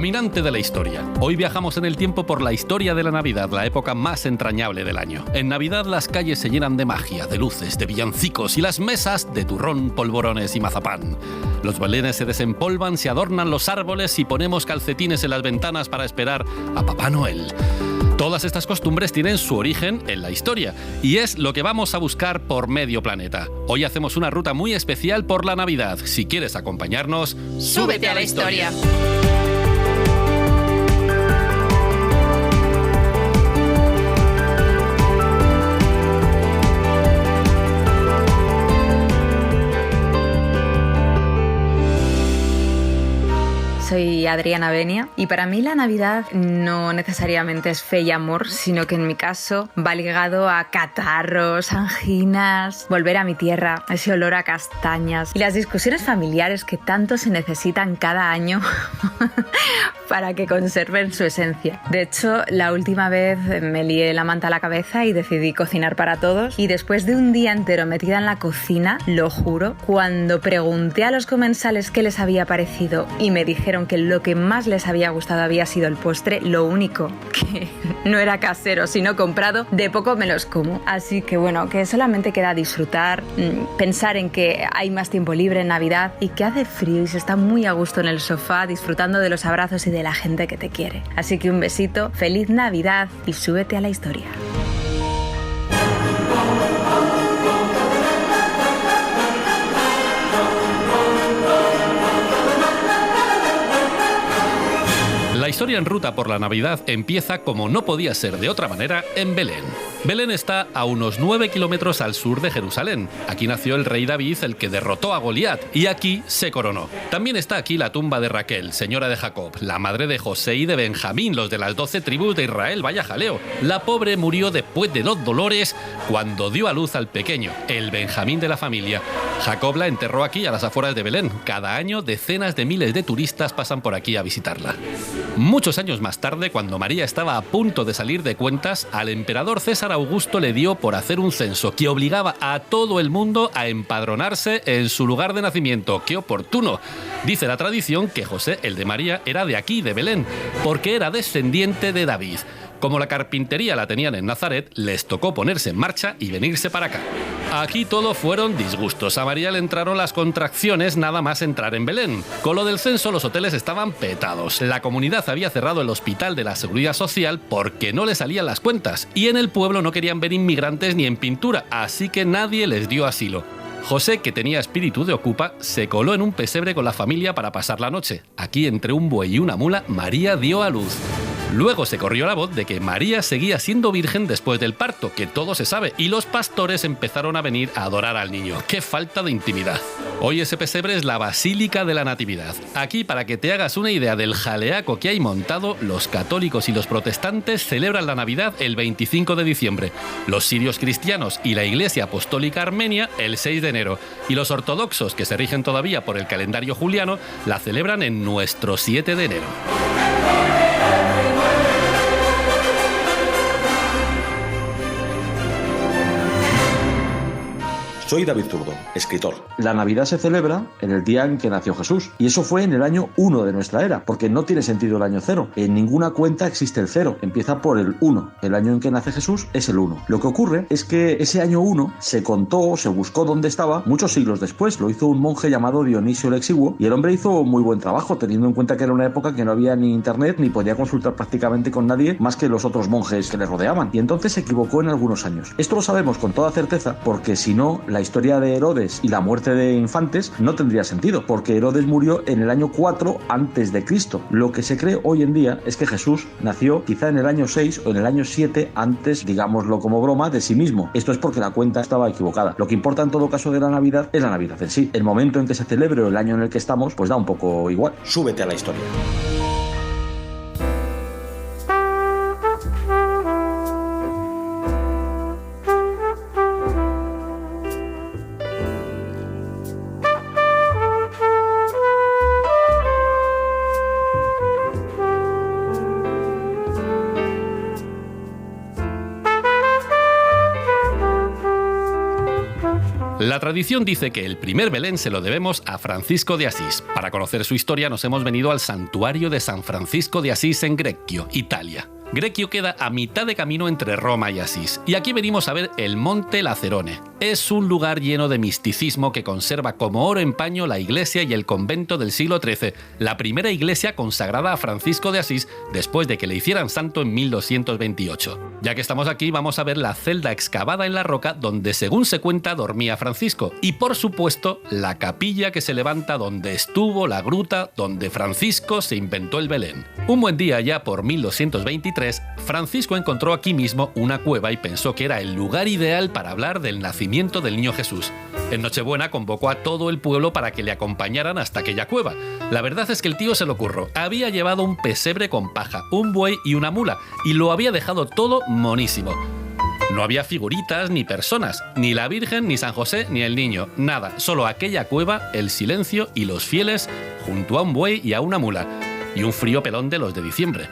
Caminante de la historia. Hoy viajamos en el tiempo por la historia de la Navidad, la época más entrañable del año. En Navidad las calles se llenan de magia, de luces, de villancicos y las mesas de turrón, polvorones y mazapán. Los belenes se desempolvan, se adornan los árboles y ponemos calcetines en las ventanas para esperar a Papá Noel. Todas estas costumbres tienen su origen en la historia y es lo que vamos a buscar por medio planeta. Hoy hacemos una ruta muy especial por la Navidad. Si quieres acompañarnos, ¡súbete a la historia! Soy Adriana Benia y para mí la Navidad no necesariamente es fe y amor, sino que en mi caso va ligado a catarros, anginas, volver a mi tierra, ese olor a castañas y las discusiones familiares que tanto se necesitan cada año para que conserven su esencia. De hecho, la última vez me lié la manta a la cabeza y decidí cocinar para todos y después de un día entero metida en la cocina, lo juro, cuando pregunté a los comensales qué les había parecido y me dijeron que lo que más les había gustado había sido el postre, lo único que no era casero sino comprado, de poco me los como. Así que bueno, que solamente queda disfrutar, pensar en que hay más tiempo libre en Navidad y que hace frío y se está muy a gusto en el sofá disfrutando de los abrazos y de la gente que te quiere. Así que un besito, feliz Navidad y súbete a la historia. La historia en ruta por la Navidad empieza, como no podía ser de otra manera, en Belén. Belén está a unos 9 kilómetros al sur de Jerusalén. Aquí nació el rey David, el que derrotó a Goliat, y aquí se coronó. También está aquí la tumba de Raquel, señora de Jacob, la madre de José y de Benjamín, los de las 12 tribus de Israel, vaya jaleo. La pobre murió después de los dolores cuando dio a luz al pequeño, el Benjamín de la familia. Jacob la enterró aquí, a las afueras de Belén. Cada año, decenas de miles de turistas pasan por aquí a visitarla. Muchos años más tarde, cuando María estaba a punto de salir de cuentas, al emperador César Augusto le dio por hacer un censo que obligaba a todo el mundo a empadronarse en su lugar de nacimiento. ¡Qué oportuno! Dice la tradición que José, el de María, era de aquí, de Belén, porque era descendiente de David. Como la carpintería la tenían en Nazaret, les tocó ponerse en marcha y venirse para acá. Aquí todo fueron disgustos. A María le entraron las contracciones nada más entrar en Belén. Con lo del censo los hoteles estaban petados. La comunidad había cerrado el hospital de la Seguridad Social porque no le salían las cuentas. Y en el pueblo no querían ver inmigrantes ni en pintura, así que nadie les dio asilo. José, que tenía espíritu de ocupa, se coló en un pesebre con la familia para pasar la noche. Aquí, entre un buey y una mula, María dio a luz. Luego se corrió la voz de que María seguía siendo virgen después del parto, que todo se sabe, y los pastores empezaron a venir a adorar al niño. ¡Qué falta de intimidad! Hoy ese pesebre es la Basílica de la Natividad. Aquí, para que te hagas una idea del jaleaco que hay montado, los católicos y los protestantes celebran la Navidad el 25 de diciembre, los sirios cristianos y la Iglesia Apostólica Armenia el 6 de enero, y los ortodoxos, que se rigen todavía por el calendario juliano, la celebran en nuestro 7 de enero. Soy David Zurdo, escritor. La Navidad se celebra en el día en que nació Jesús. Y eso fue en el año 1 de nuestra era, porque no tiene sentido el año 0. En ninguna cuenta existe el 0. Empieza por el 1. El año en que nace Jesús es el 1. Lo que ocurre es que ese año 1 se contó, se buscó dónde estaba muchos siglos después. Lo hizo un monje llamado Dionisio el Exiguo. Y el hombre hizo muy buen trabajo, teniendo en cuenta que era una época que no había ni internet, ni podía consultar prácticamente con nadie más que los otros monjes que le rodeaban. Y entonces se equivocó en algunos años. Esto lo sabemos con toda certeza, porque si no, la historia de Herodes y la muerte de infantes no tendría sentido, porque Herodes murió en el año 4 antes de Cristo. Lo que se cree hoy en día es que Jesús nació quizá en el año 6 o en el año 7 antes, digámoslo como broma, de sí mismo. Esto es porque la cuenta estaba equivocada. Lo que importa en todo caso de la Navidad es la Navidad en sí. El momento en que se celebre o el año en el que estamos, pues da un poco igual. Súbete a la historia. La tradición dice que el primer Belén se lo debemos a Francisco de Asís. Para conocer su historia nos hemos venido al santuario de San Francisco de Asís en Greccio, Italia. Greccio queda a mitad de camino entre Roma y Asís, y aquí venimos a ver el Monte Lacerone. Es un lugar lleno de misticismo que conserva como oro en paño la iglesia y el convento del siglo XIII, la primera iglesia consagrada a Francisco de Asís después de que le hicieran santo en 1228. Ya que estamos aquí, vamos a ver la celda excavada en la roca donde, según se cuenta, dormía Francisco, y por supuesto la capilla que se levanta donde estuvo la gruta donde Francisco se inventó el Belén. Un buen día, ya por 1223, Francisco encontró aquí mismo una cueva y pensó que era el lugar ideal para hablar del nacimiento del niño Jesús. En Nochebuena convocó a todo el pueblo para que le acompañaran hasta aquella cueva. La verdad es que el tío se lo curró. Había llevado un pesebre con paja, un buey y una mula, y lo había dejado todo monísimo. No había figuritas ni personas, ni la Virgen, ni San José, ni el niño, nada, solo aquella cueva, el silencio y los fieles junto a un buey y a una mula, y un frío pelón de los de diciembre.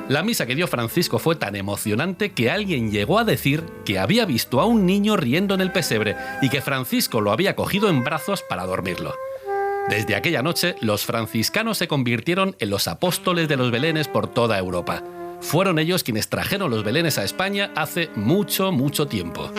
La misa que dio Francisco fue tan emocionante que alguien llegó a decir que había visto a un niño riendo en el pesebre y que Francisco lo había cogido en brazos para dormirlo. Desde aquella noche, los franciscanos se convirtieron en los apóstoles de los belenes por toda Europa. Fueron ellos quienes trajeron los belenes a España hace mucho, mucho tiempo.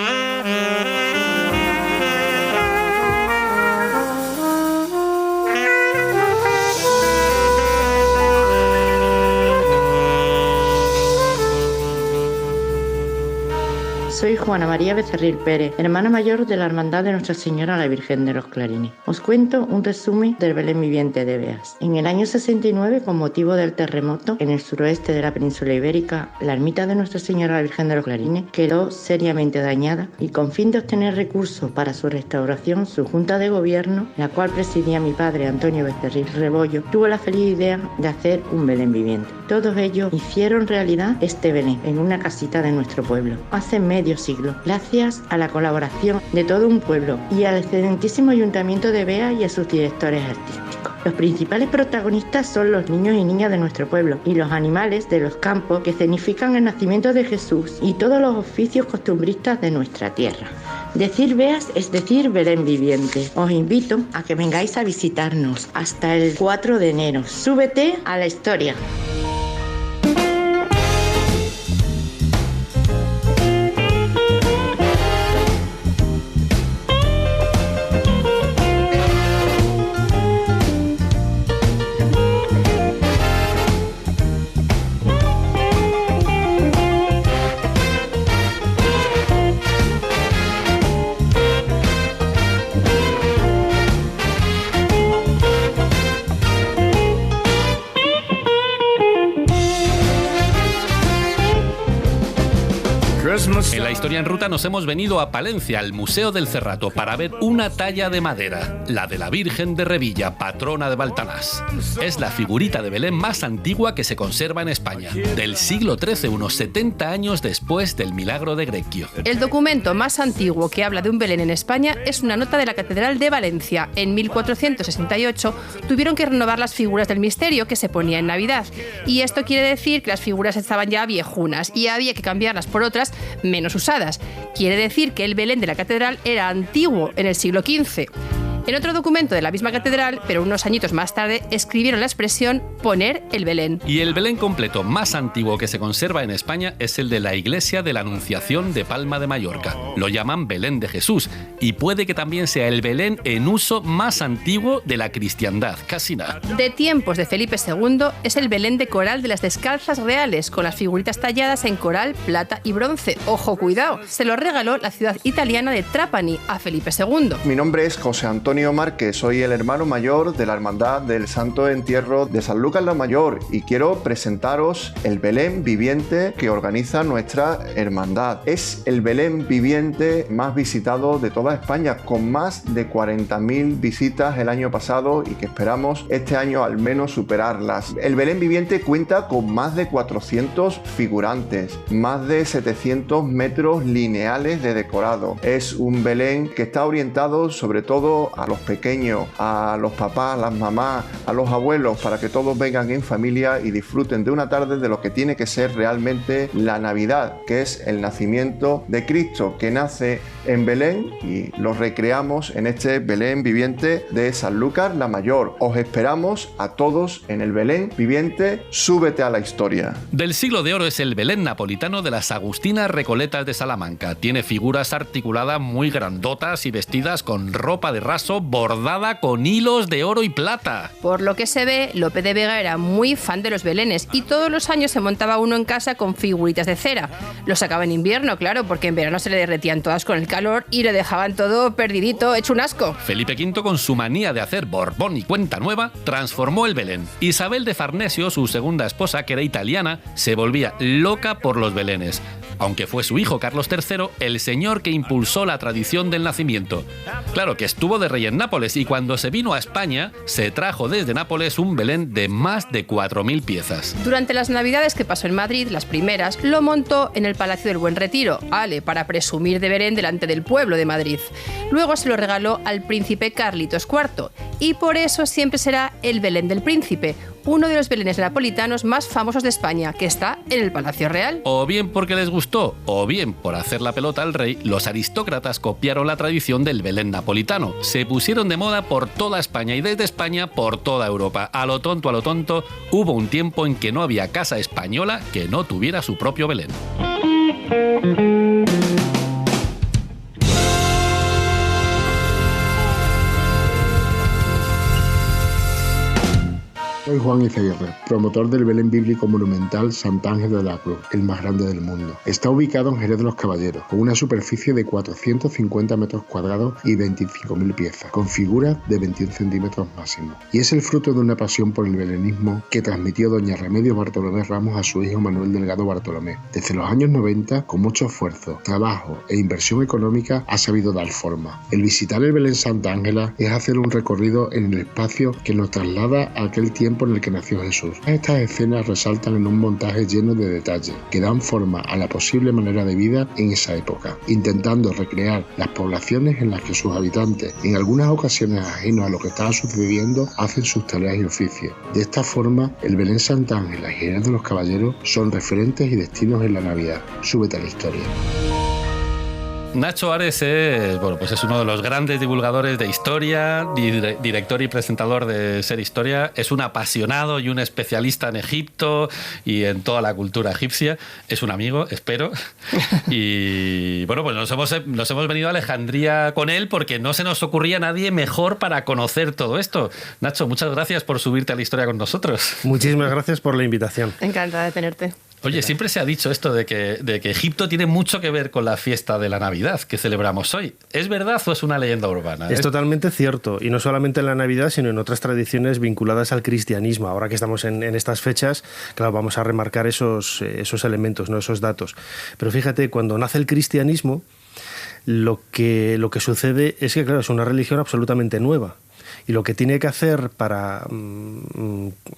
Soy Juana María Becerril Pérez, hermana mayor de la Hermandad de Nuestra Señora la Virgen de los Clarines. Os cuento un resumen del Belén viviente de Beas. En el año 69, con motivo del terremoto en el suroeste de la península ibérica, la ermita de Nuestra Señora la Virgen de los Clarines quedó seriamente dañada y, con fin de obtener recursos para su restauración, su Junta de Gobierno, la cual presidía mi padre Antonio Becerril Rebollo, tuvo la feliz idea de hacer un Belén viviente. Todos ellos hicieron realidad este Belén en una casita de nuestro pueblo. Hace medio siglo, gracias a la colaboración de todo un pueblo y al excelentísimo Ayuntamiento de Beas y a sus directores artísticos. Los principales protagonistas son los niños y niñas de nuestro pueblo y los animales de los campos que significan el nacimiento de Jesús y todos los oficios costumbristas de nuestra tierra. Decir Beas es decir Belén viviente. Os invito a que vengáis a visitarnos hasta el 4 de enero. Súbete a la historia. En la historia en ruta nos hemos venido a Palencia, al Museo del Cerrato, para ver una talla de madera, la de la Virgen de Revilla, patrona de Baltanás. Es la figurita de Belén más antigua que se conserva en España, del siglo XIII, unos 70 años después del milagro de Greccio. El documento más antiguo que habla de un Belén en España es una nota de la Catedral de Valencia. En 1468 tuvieron que renovar las figuras del misterio que se ponía en Navidad. Y esto quiere decir que las figuras estaban ya viejunas y había que cambiarlas por otras menos usadas. Quiere decir que el Belén de la catedral era antiguo, en el siglo XV. En otro documento de la misma catedral, pero unos añitos más tarde, escribieron la expresión poner el Belén. Y el Belén completo más antiguo que se conserva en España es el de la Iglesia de la Anunciación de Palma de Mallorca. Lo llaman Belén de Jesús y puede que también sea el Belén en uso más antiguo de la cristiandad, casi nada. De tiempos de Felipe II es el Belén de coral de las Descalzas Reales, con las figuritas talladas en coral, plata y bronce. ¡Ojo, cuidado! Se lo regaló la ciudad italiana de Trapani a Felipe II. Mi nombre es José Antonio Márquez, soy el hermano mayor de la Hermandad del Santo Entierro de San Lucas la Mayor y quiero presentaros el Belén viviente que organiza nuestra hermandad. Es el Belén viviente más visitado de toda España, con más de 40.000 visitas el año pasado y que esperamos este año al menos superarlas. El Belén viviente cuenta con más de 400 figurantes, más de 700 metros lineales de decorado. Es un Belén que está orientado sobre todo a a los pequeños, a los papás, a las mamás, a los abuelos, para que todos vengan en familia y disfruten de una tarde de lo que tiene que ser realmente la Navidad, que es el nacimiento de Cristo, que nace en Belén, y lo recreamos en este Belén viviente de Sanlúcar la Mayor. Os esperamos a todos en el Belén viviente. Súbete a la historia. Del siglo de oro es el Belén napolitano de las Agustinas Recoletas de Salamanca. Tiene figuras articuladas muy grandotas y vestidas con ropa de raso bordada con hilos de oro y plata. Por lo que se ve, Lope de Vega era muy fan de los belenes y todos los años se montaba uno en casa con figuritas de cera. Lo sacaba en invierno, claro, porque en verano se le derretían todas con el calor y le dejaban todo perdidito, hecho un asco. Felipe V, con su manía de hacer Borbón y cuenta nueva, transformó el Belén. Isabel de Farnesio, su segunda esposa, que era italiana, se volvía loca por los belenes. Aunque fue su hijo Carlos III el señor que impulsó la tradición del nacimiento. Claro que estuvo de rey en Nápoles y cuando se vino a España se trajo desde Nápoles un Belén de más de 4.000 piezas. Durante las navidades que pasó en Madrid, las primeras, lo montó en el Palacio del Buen Retiro, para presumir de Belén delante del pueblo de Madrid. Luego se lo regaló al príncipe Carlitos IV y por eso siempre será el Belén del Príncipe, uno de los belenes napolitanos más famosos de España, que está en el Palacio Real. O bien porque les gustó, o bien por hacer la pelota al rey, los aristócratas copiaron la tradición del Belén napolitano. Se pusieron de moda por toda España y desde España por toda Europa. A lo tonto, hubo un tiempo en que no había casa española que no tuviera su propio Belén. Soy Juan Izaguirre, promotor del Belén bíblico monumental Sant Ángel de la Cruz, el más grande del mundo. Está ubicado en Jerez de los Caballeros, con una superficie de 450 metros cuadrados y 25.000 piezas, con figuras de 21 centímetros máximo. Y es el fruto de una pasión por el belenismo que transmitió doña Remedios Bartolomé Ramos a su hijo Manuel Delgado Bartolomé. Desde los años 90, con mucho esfuerzo, trabajo e inversión económica, ha sabido dar forma. El visitar el Belén Santa Ángela es hacer un recorrido en el espacio que nos traslada a aquel tiempo en el que nació Jesús. Estas escenas resaltan en un montaje lleno de detalles que dan forma a la posible manera de vida en esa época, intentando recrear las poblaciones en las que sus habitantes, en algunas ocasiones ajenos a lo que estaba sucediendo, hacen sus tareas y oficios. De esta forma, el Belén Santa Ángela y Jerez de los Caballeros son referentes y destinos en la Navidad. Súbete a la historia. Nacho Ares es uno de los grandes divulgadores de historia, director y presentador de Ser Historia. Es un apasionado y un especialista en Egipto y en toda la cultura egipcia. Es un amigo, espero. Y bueno, pues nos hemos venido a Alejandría con él porque no se nos ocurría nadie mejor para conocer todo esto. Nacho, muchas gracias por subirte a la historia con nosotros. Muchísimas gracias por la invitación. Encantada de tenerte. Oye, siempre se ha dicho esto de que Egipto tiene mucho que ver con la fiesta de la Navidad que celebramos hoy. ¿Es verdad o es una leyenda urbana? Es totalmente cierto, y no solamente en la Navidad, sino en otras tradiciones vinculadas al cristianismo. Ahora que estamos en estas fechas, claro, vamos a remarcar esos elementos, ¿no? Esos datos. Pero fíjate, cuando nace el cristianismo, lo que sucede es que, claro, es una religión absolutamente nueva. Y lo que tiene que hacer para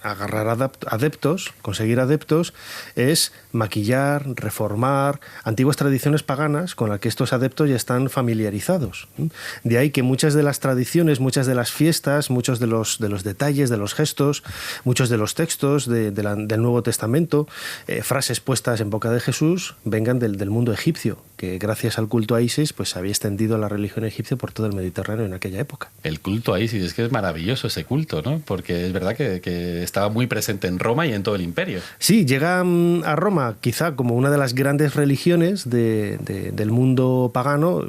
agarrar adeptos, conseguir adeptos, es maquillar, reformar antiguas tradiciones paganas con las que estos adeptos ya están familiarizados. De ahí que muchas de las tradiciones, muchas de las fiestas, muchos de los detalles, de los gestos, muchos de los textos del Nuevo Testamento, frases puestas en boca de Jesús, vengan del mundo egipcio, que gracias al culto a Isis pues se había extendido la religión egipcia por todo el Mediterráneo en aquella época. El culto a Isis, es que es maravilloso ese culto, ¿no? Porque es verdad que estaba muy presente en Roma y en todo el imperio. Sí, llega a Roma quizá como una de las grandes religiones del mundo pagano.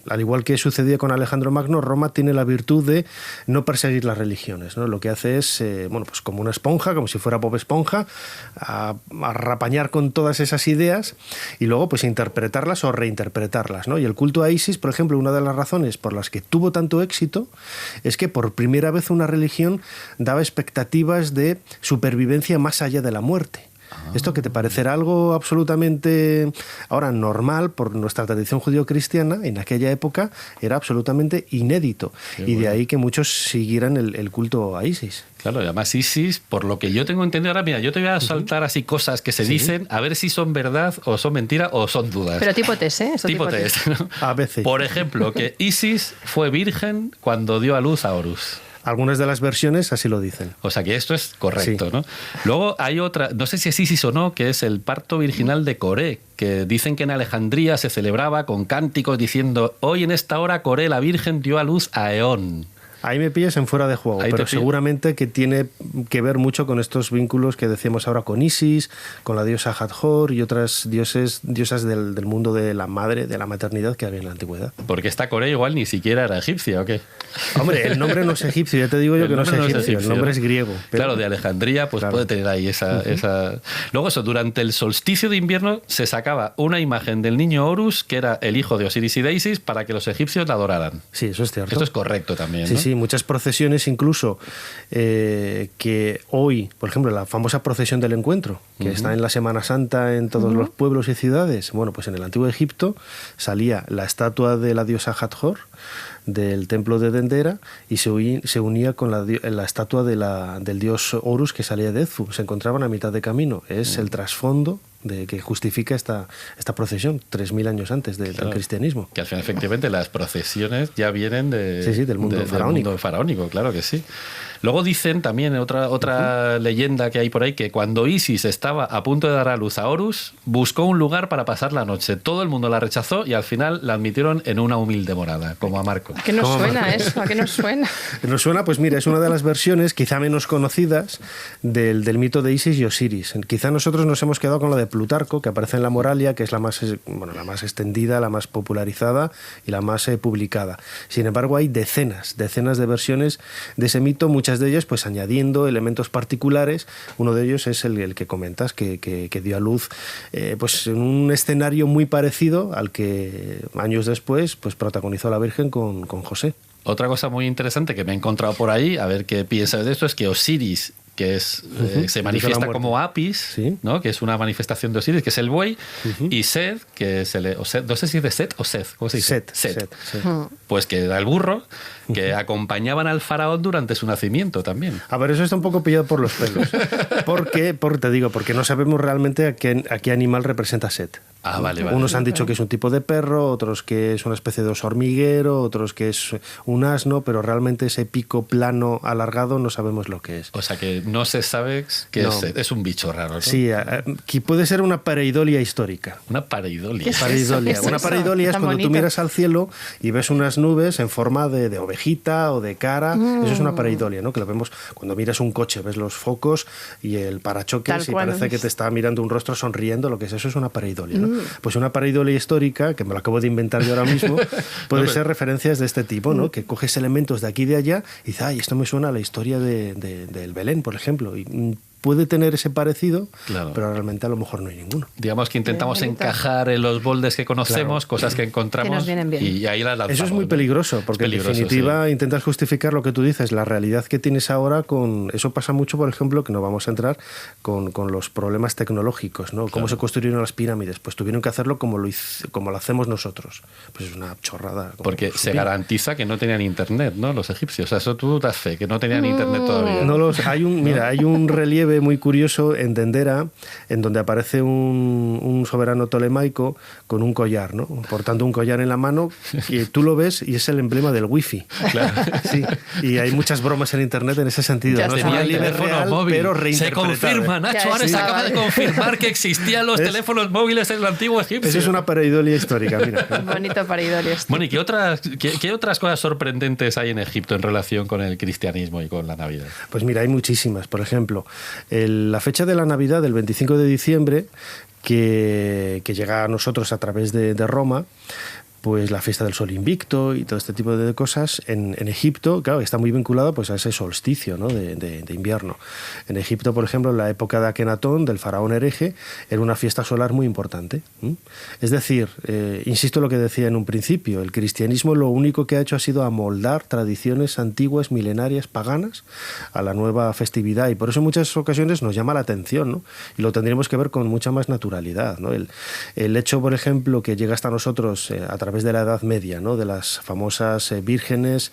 Al igual que sucedía con Alejandro Magno, Roma tiene la virtud de no perseguir las religiones, ¿no? Lo que hace es, pues como una esponja, como si fuera Bob Esponja, a rapañar con todas esas ideas y luego pues interpretarlas o reinterpretarlas, ¿no? Y el culto a Isis, por ejemplo, una de las razones por las que tuvo tanto éxito es que por primera vez una religión daba expectativas de supervivencia más allá de la muerte. Esto que te parecerá algo absolutamente ahora normal por nuestra tradición judío-cristiana, en aquella época era absolutamente inédito. Y de ahí que muchos siguieran el culto a Isis. Claro, y además Isis, por lo que yo tengo entendido ahora, mira, yo te voy a saltar así cosas que se dicen, a ver si son verdad o son mentira o son dudas. Pero tipo test, ¿eh? Tipo test, ¿no? A veces. Por ejemplo, que Isis fue virgen cuando dio a luz a Horus. Algunas de las versiones así lo dicen. O sea que esto es correcto, ¿no? Luego hay otra, no sé si es Isis o no, que es el parto virginal de Coré, que dicen que en Alejandría se celebraba con cánticos diciendo: hoy en esta hora Coré la Virgen dio a luz a Eón. Ahí me pillas en fuera de juego, pero seguramente que tiene que ver mucho con estos vínculos que decíamos ahora con Isis, con la diosa Hathor y otras diosas del mundo de la madre, de la maternidad que había en la antigüedad. Porque esta Coré igual ni siquiera era egipcia, ¿o qué? Hombre, el nombre no es egipcio, ya te digo yo que no es egipcio, el nombre es griego. Pero... Claro, de Alejandría pues puede tener ahí esa... Luego eso, durante el solsticio de invierno se sacaba una imagen del niño Horus, que era el hijo de Osiris y de Isis, para que los egipcios la adoraran. Sí, eso es cierto. Esto es correcto también, Sí, ¿no? sí, muchas procesiones incluso que hoy, por ejemplo, la famosa procesión del encuentro, que está en la Semana Santa en todos los pueblos y ciudades. Bueno, pues en el antiguo Egipto salía la estatua de la diosa Hathor del templo de Dendera y se unía con la estatua del dios Horus que salía de Edfu. Se encontraban a mitad de camino. Es el trasfondo que justifica esta procesión 3.000 años antes del cristianismo. Que al final, efectivamente, las procesiones ya vienen del mundo faraónico. Del mundo faraónico, claro que sí. Luego dicen también otra leyenda que hay por ahí, que cuando Isis estaba a punto de dar a luz a Horus, buscó un lugar para pasar la noche. Todo el mundo la rechazó y al final la admitieron en una humilde morada, como a Marco. ¿A qué nos suena eso? ¿A qué nos suena? Nos suena, pues mira, es una de las versiones quizá menos conocidas del mito de Isis y Osiris. Quizá nosotros nos hemos quedado con la de Plutarco, que aparece en la Moralia, que es la más extendida, la más popularizada y la más publicada. Sin embargo, hay decenas de versiones de ese mito, muchas de ellas pues añadiendo elementos particulares. Uno de ellos es el que comentas, que dio a luz pues en un escenario muy parecido al que años después pues protagonizó la Virgen con José. Otra cosa muy interesante que me he encontrado por ahí, a ver qué piensas de esto, es que Osiris, que se manifiesta como Apis, ¿sí? ¿No? Que es una manifestación de Osiris, que es el buey, y Seth, que es no sé si es de Set o Seth, ¿cómo se dice? Set. Pues que era el burro, que acompañaban al faraón durante su nacimiento también. A ver, eso está un poco pillado por los pelos. Porque no sabemos realmente a qué animal representa Set. Ah, vale. Unos han dicho que es un tipo de perro, otros que es una especie de oso hormiguero, otros que es un asno, pero realmente ese pico plano alargado no sabemos lo que es. O sea que no se sabe que es un bicho raro, ¿no? Sí, que puede ser una pareidolia histórica. Una pareidolia. Una pareidolia es cuando tú miras al cielo y ves unas nubes en forma de ovejita o de cara. Eso es una pareidolia, ¿no? Que lo vemos cuando miras un coche, ves los focos y el parachoques y parece que te está mirando un rostro sonriendo, lo que es eso es una pareidolia, ¿no? Pues una pareidolia histórica, que me lo acabo de inventar yo ahora mismo, puede ser referencias de este tipo, ¿no? Que coges elementos de aquí y de allá y dices, ay, esto me suena a la historia del Belén, por ejemplo, y puede tener ese parecido, pero realmente a lo mejor no hay ninguno. Digamos que intentamos encajar en los moldes que conocemos, cosas que encontramos, que nos vienen bien. Y ahí las lanzamos. Eso es muy peligroso, porque en definitiva intentas justificar lo que tú dices, la realidad que tienes ahora eso pasa mucho, por ejemplo, que no vamos a entrar con los problemas tecnológicos, ¿no? Cómo se construyeron las pirámides, pues tuvieron que hacerlo como lo hacemos nosotros. Pues es una chorrada. Porque se garantiza que no tenían internet, ¿no? Los egipcios, o sea, eso tú das fe, que no tenían internet todavía. Hay un relieve muy curioso en Dendera, en donde aparece un soberano tolemaico con un collar, ¿no? Portando un collar en la mano, y tú lo ves y es el emblema del wifi. Claro. Sí. Y hay muchas bromas en internet en ese sentido. Ya no tenía el teléfono real, móvil. Pero se confirma, Nacho Ares acaba de confirmar que existían los teléfonos móviles en el antiguo Egipto. Eso es una pareidolia histórica, mira. Bonito pareidolia histórica. Bueno, ¿y qué otras cosas sorprendentes hay en Egipto en relación con el cristianismo y con la Navidad? Pues mira, hay muchísimas. Por ejemplo, la fecha de la Navidad, del 25 de diciembre, que llega a nosotros a través de Roma, pues la fiesta del sol invicto y todo este tipo de cosas. En Egipto, claro, está muy vinculado pues a ese solsticio, ¿no? de invierno. En Egipto, por ejemplo, en la época de Akenatón, del faraón hereje, era una fiesta solar muy importante. Es decir, insisto en lo que decía en un principio, el cristianismo lo único que ha hecho ha sido amoldar tradiciones antiguas, milenarias, paganas, a la nueva festividad, y por eso en muchas ocasiones nos llama la atención, ¿no? Y lo tendríamos que ver con mucha más naturalidad, ¿no? El hecho, por ejemplo, que llega hasta nosotros a través de la Edad Media, ¿no? De las famosas vírgenes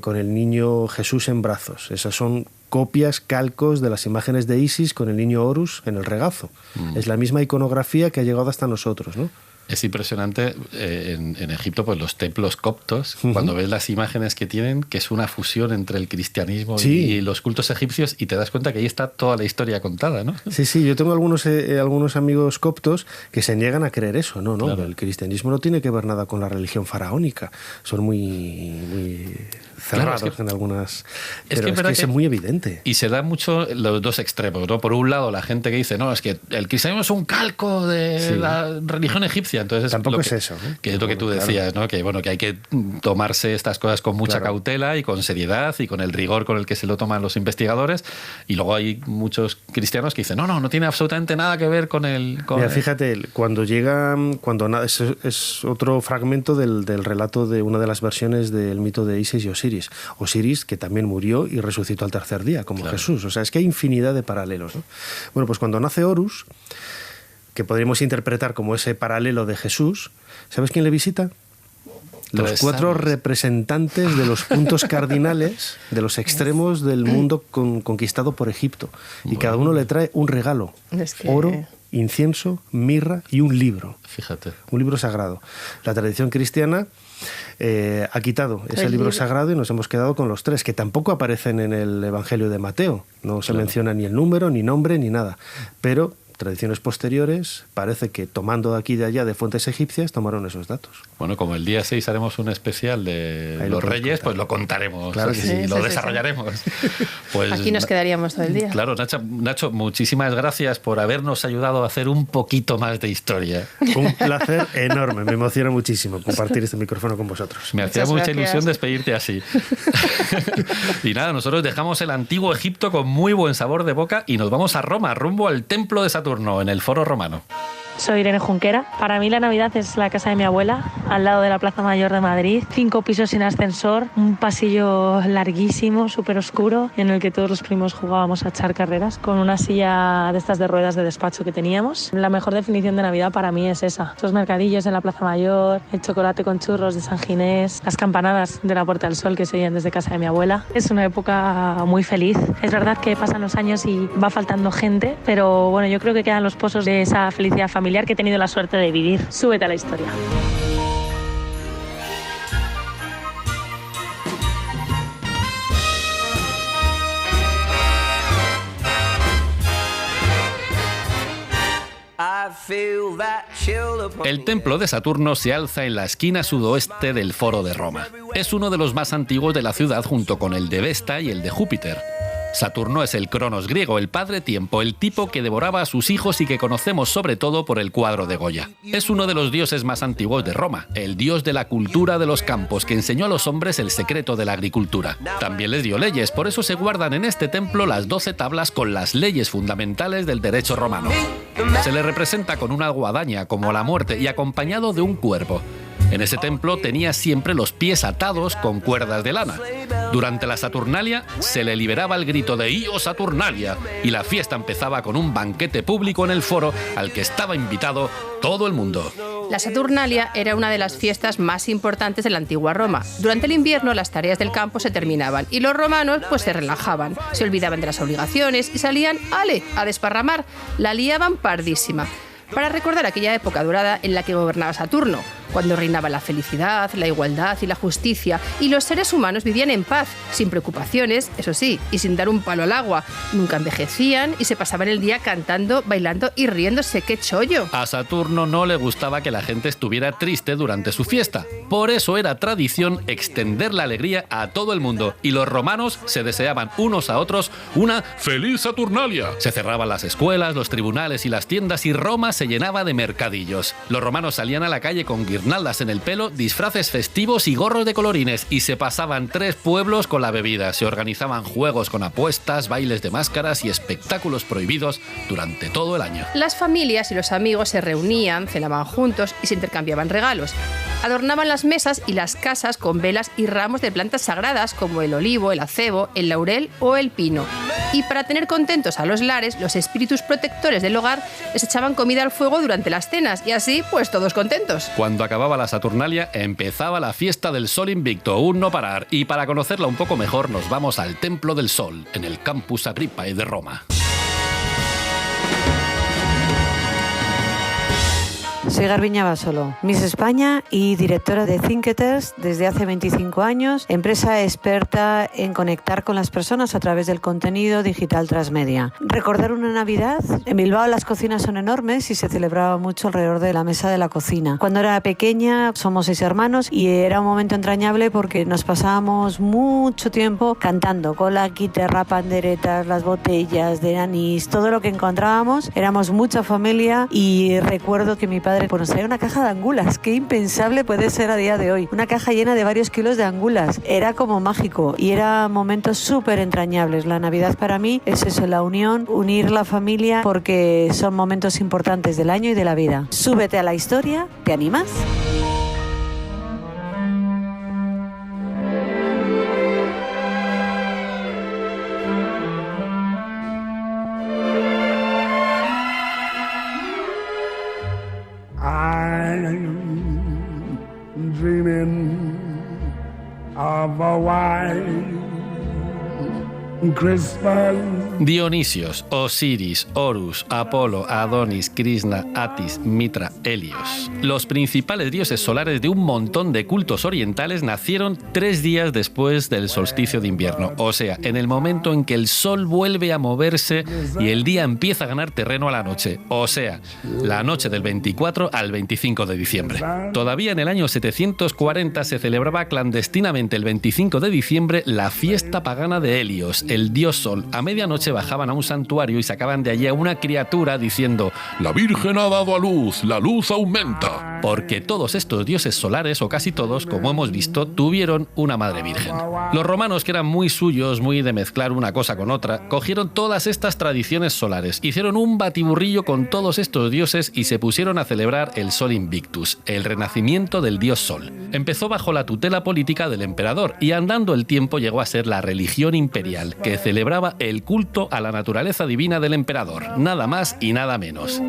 con el niño Jesús en brazos. Esas son copias, calcos de las imágenes de Isis con el niño Horus en el regazo. Es la misma iconografía que ha llegado hasta nosotros, ¿no? Es impresionante en Egipto, pues los templos coptos, cuando ves las imágenes que tienen, que es una fusión entre el cristianismo y los cultos egipcios, y te das cuenta que ahí está toda la historia contada, ¿no? Sí, yo tengo algunos amigos coptos que se niegan a creer eso, ¿no? Claro. El cristianismo no tiene que ver nada con la religión faraónica, son muy cerrados, claro, en algunas... Pero es que es muy evidente. Y se da mucho los dos extremos, ¿no? Por un lado, la gente que dice, no, es que el cristianismo es un calco de la religión egipcia. Entonces, tampoco es eso, ¿eh? Que es lo que tú decías, ¿no? Que hay que tomarse estas cosas con mucha cautela y con seriedad y con el rigor con el que se lo toman los investigadores. Y luego hay muchos cristianos que dicen, no tiene absolutamente nada que ver con el... Mira, fíjate, es otro fragmento del relato de una de las versiones del mito de Isis y Osiris. Osiris, que también murió y resucitó al tercer día, como Jesús. O sea, es que hay infinidad de paralelos, ¿no? Bueno, pues cuando nace Horus, que podríamos interpretar como ese paralelo de Jesús, ¿sabes quién le visita? Los 4 representantes de los puntos cardinales, de los extremos del mundo conquistado por Egipto. Y cada uno le trae un regalo. Oro, incienso, mirra y un libro. Fíjate. Un libro sagrado. La tradición cristiana ha quitado ese libro sagrado y nos hemos quedado con los 3, que tampoco aparecen en el Evangelio de Mateo. No se menciona ni el número, ni nombre, ni nada. Pero tradiciones posteriores, parece que tomando de aquí y de allá de fuentes egipcias, tomaron esos datos. Bueno, como el día 6 haremos un especial de los Reyes, pues lo contaremos, claro que sí, lo desarrollaremos. Pues, aquí nos quedaríamos todo el día. Claro, Nacho, muchísimas gracias por habernos ayudado a hacer un poquito más de historia. Un placer enorme, me emociona muchísimo compartir este micrófono con vosotros. Me hacía mucha ilusión despedirte así. Y nada, nosotros dejamos el antiguo Egipto con muy buen sabor de boca y nos vamos a Roma, rumbo al templo de Saturno, en el Foro Romano. Soy Irene Junquera. Para mí la Navidad es la casa de mi abuela, al lado de la Plaza Mayor de Madrid. 5 pisos sin ascensor, un pasillo larguísimo, súper oscuro, en el que todos los primos jugábamos a echar carreras, con una silla de estas de ruedas de despacho que teníamos. La mejor definición de Navidad para mí es esa. Los mercadillos en la Plaza Mayor, el chocolate con churros de San Ginés, las campanadas de la Puerta del Sol que se oían desde casa de mi abuela. Es una época muy feliz. Es verdad que pasan los años y va faltando gente, pero bueno, yo creo que quedan los pozos de esa felicidad familiar que he tenido la suerte de vivir. Súbete a la historia. El templo de Saturno se alza en la esquina sudoeste del Foro de Roma. Es uno de los más antiguos de la ciudad junto con el de Vesta y el de Júpiter. Saturno es el Cronos griego, el padre tiempo, el tipo que devoraba a sus hijos y que conocemos sobre todo por el cuadro de Goya. Es uno de los dioses más antiguos de Roma, el dios de la cultura de los campos, que enseñó a los hombres el secreto de la agricultura. También les dio leyes, por eso se guardan en este templo las 12 tablas con las leyes fundamentales del derecho romano. Se le representa con una guadaña, como la muerte, y acompañado de un cuervo. En ese templo tenía siempre los pies atados con cuerdas de lana. Durante la Saturnalia se le liberaba el grito de «Io Saturnalia» y la fiesta empezaba con un banquete público en el foro al que estaba invitado todo el mundo. La Saturnalia era una de las fiestas más importantes de la antigua Roma. Durante el invierno las tareas del campo se terminaban y los romanos pues se relajaban, se olvidaban de las obligaciones y salían a desparramar. La liaban pardísima. Para recordar aquella época dorada en la que gobernaba Saturno, cuando reinaba la felicidad, la igualdad y la justicia, y los seres humanos vivían en paz, sin preocupaciones, eso sí, y sin dar un palo al agua. Nunca envejecían y se pasaban el día cantando, bailando y riéndose. ¡Qué chollo! A Saturno no le gustaba que la gente estuviera triste durante su fiesta. Por eso era tradición extender la alegría a todo el mundo, y los romanos se deseaban unos a otros una feliz Saturnalia. Se cerraban las escuelas, los tribunales y las tiendas, y Roma se llenaba de mercadillos. Los romanos salían a la calle con guirnaldas guirnaldas en el pelo, disfraces festivos y gorros de colorines, y se pasaban 3 pueblos con la bebida. Se organizaban juegos con apuestas, bailes de máscaras y espectáculos prohibidos durante todo el año. Las familias y los amigos se reunían, cenaban juntos y se intercambiaban regalos. Adornaban las mesas y las casas con velas y ramos de plantas sagradas como el olivo, el acebo, el laurel o el pino. Y para tener contentos a los lares, los espíritus protectores del hogar les echaban comida al fuego durante las cenas y así, pues todos contentos. Cuando acababa la Saturnalia, empezaba la fiesta del Sol Invicto, un no parar. Y para conocerla un poco mejor, nos vamos al Templo del Sol, en el Campus Agripae de Roma. Soy Garbiña Basolo, Miss España y directora de Thinketers desde hace 25 años, empresa experta en conectar con las personas a través del contenido digital transmedia. Recordar una Navidad, en Bilbao las cocinas son enormes y se celebraba mucho alrededor de la mesa de la cocina. Cuando era pequeña, somos 6 hermanos y era un momento entrañable porque nos pasábamos mucho tiempo cantando con la guitarra, panderetas, las botellas de anís, todo lo que encontrábamos. Éramos mucha familia y recuerdo que mi padre nos traía una caja de angulas. Qué impensable puede ser a día de hoy. Una caja llena de varios kilos de angulas. Era como mágico y eran momentos súper entrañables. La Navidad para mí es eso, la unión, unir la familia, porque son momentos importantes del año y de la vida. Súbete a la historia, ¿te animas? Dreaming of a white Christmas. Dionisios, Osiris, Horus, Apolo, Adonis, Krishna, Atis, Mitra, Helios. Los principales dioses solares de un montón de cultos orientales nacieron 3 días después del solsticio de invierno, o sea, en el momento en que el sol vuelve a moverse y el día empieza a ganar terreno a la noche, o sea, la noche del 24 al 25 de diciembre. Todavía en el año 740 se celebraba clandestinamente el 25 de diciembre la fiesta pagana de Helios, el dios sol. A medianoche bajaban a un santuario y sacaban de allí a una criatura diciendo: «La Virgen ha dado a luz, la luz aumenta». Porque todos estos dioses solares, o casi todos, como hemos visto, tuvieron una madre virgen. Los romanos, que eran muy suyos, muy de mezclar una cosa con otra, cogieron todas estas tradiciones solares, hicieron un batiburrillo con todos estos dioses y se pusieron a celebrar el Sol Invictus, el renacimiento del dios Sol. Empezó bajo la tutela política del emperador y andando el tiempo llegó a ser la religión imperial, que celebraba el culto a la naturaleza divina del emperador, nada más y nada menos.